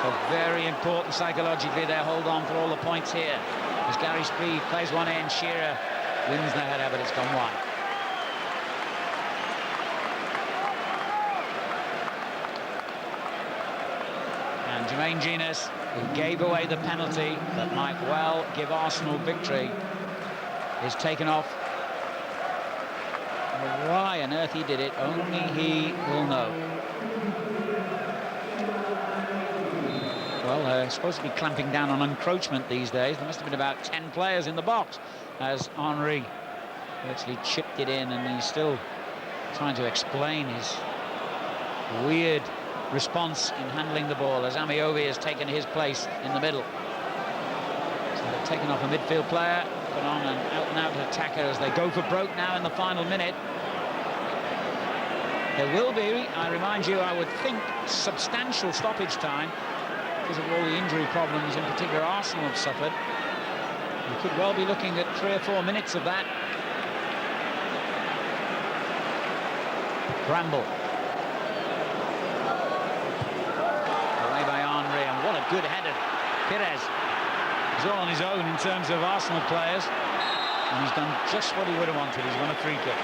So So very important psychologically, they hold on for all the points here. As Gary Speed plays one in, Shearer wins the header, but it's gone wide. And Jermaine Jenas, who gave away the penalty that might well give Arsenal victory, is taken off. Why on earth he did it, only he will know. Well, they're supposed to be clamping down on encroachment these days. There must have been about 10 players in the box as Henry virtually chipped it in, and he's still trying to explain his weird response in handling the ball as Amiobi has taken his place in the middle. So they've taken off a midfield player, put on an out-and-out attacker as they go for broke now in the final minute. There will be, I remind you, I would think, substantial stoppage time because of all the injury problems, in particular Arsenal have suffered. We could well be looking at 3 or 4 minutes of that. Bramble. Away by Henry, and what a good header. Pires is all on his own in terms of Arsenal players, and he's done just what he would have wanted. He's won a free kick.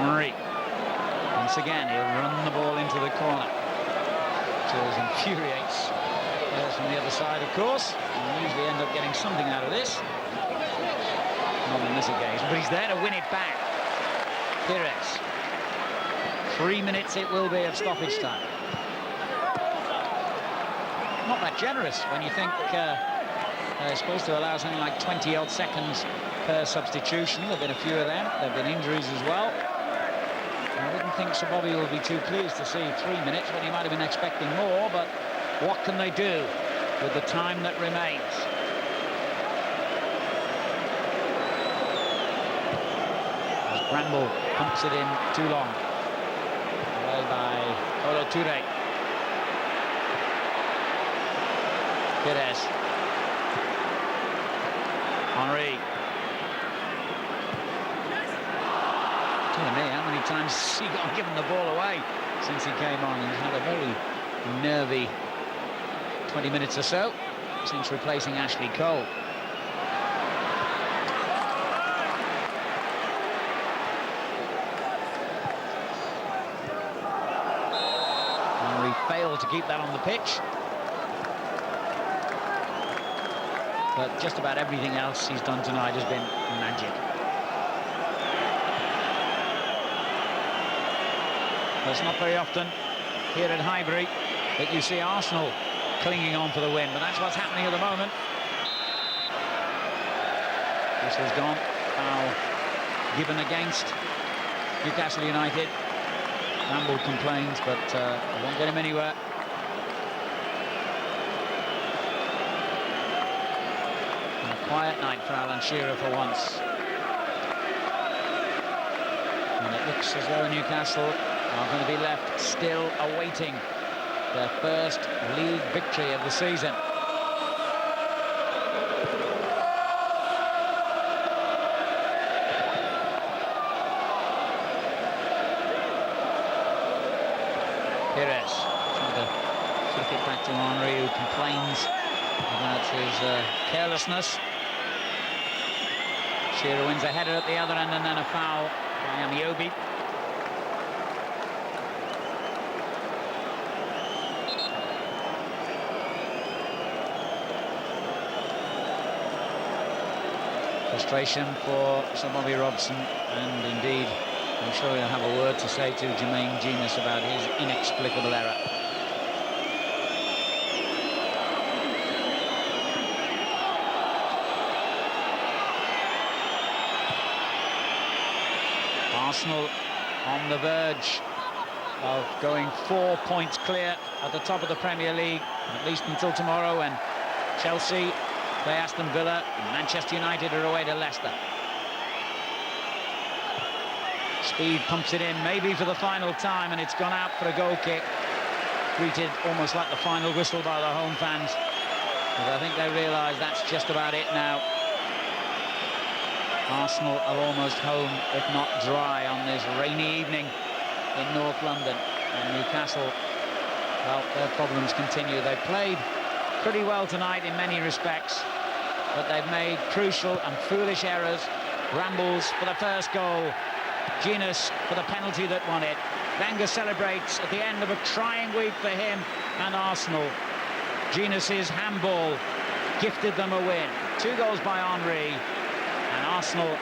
Henry, once again, he'll run the ball into the corner, which always infuriates players from the other side, of course, and usually end up getting something out of this. Not on this occasion, but he's there to win it back. Pires. 3 minutes it will be of stoppage time. Not that generous when you think they're supposed to allow something like 20-odd seconds per substitution. There have been a few of them. There have been injuries as well. I wouldn't think Sir Bobby will be too pleased to see 3 minutes when he might have been expecting more, but what can they do with the time that remains? As Bramble pumps it in too long. Away by Olo Toure. Pires. Henry. Telling me how many times he got given the ball away since he came on. He's had a very nervy 20 minutes or so since replacing Ashley Cole. Henry failed to keep that on the pitch, but just about everything else he's done tonight has been magic. It's not very often here at Highbury that you see Arsenal clinging on for the win, but that's what's happening at the moment. This has gone. Foul given against Newcastle United. Campbell complains, but won't get him anywhere. And a quiet night for Alan Shearer for once. And it looks as though Newcastle are going to be left still awaiting their first league victory of the season. Pires trying to flick it back to Henry, who complains about his carelessness. Shearer wins a header at the other end, and then a foul by Amiobi. Frustration for Sir Bobby Robson, and indeed I'm sure he'll have a word to say to Jermaine Jenas about his inexplicable error. Arsenal on the verge of going 4 points clear at the top of the Premier League, at least until tomorrow, when Chelsea play Aston Villa and Manchester United are away to Leicester. Speed pumps it in, maybe for the final time, and it's gone out for a goal kick. Greeted almost like the final whistle by the home fans. But I think they realise that's just about it now. Arsenal are almost home, if not dry, on this rainy evening in North London. And Newcastle, well, their problems continue. They played pretty well tonight in many respects, but they've made crucial and foolish errors. Brambles for the first goal. Genius for the penalty that won it. Wenger celebrates at the end of a trying week for him and Arsenal. Genius's handball gifted them a win. 2 goals by Henry, and Arsenal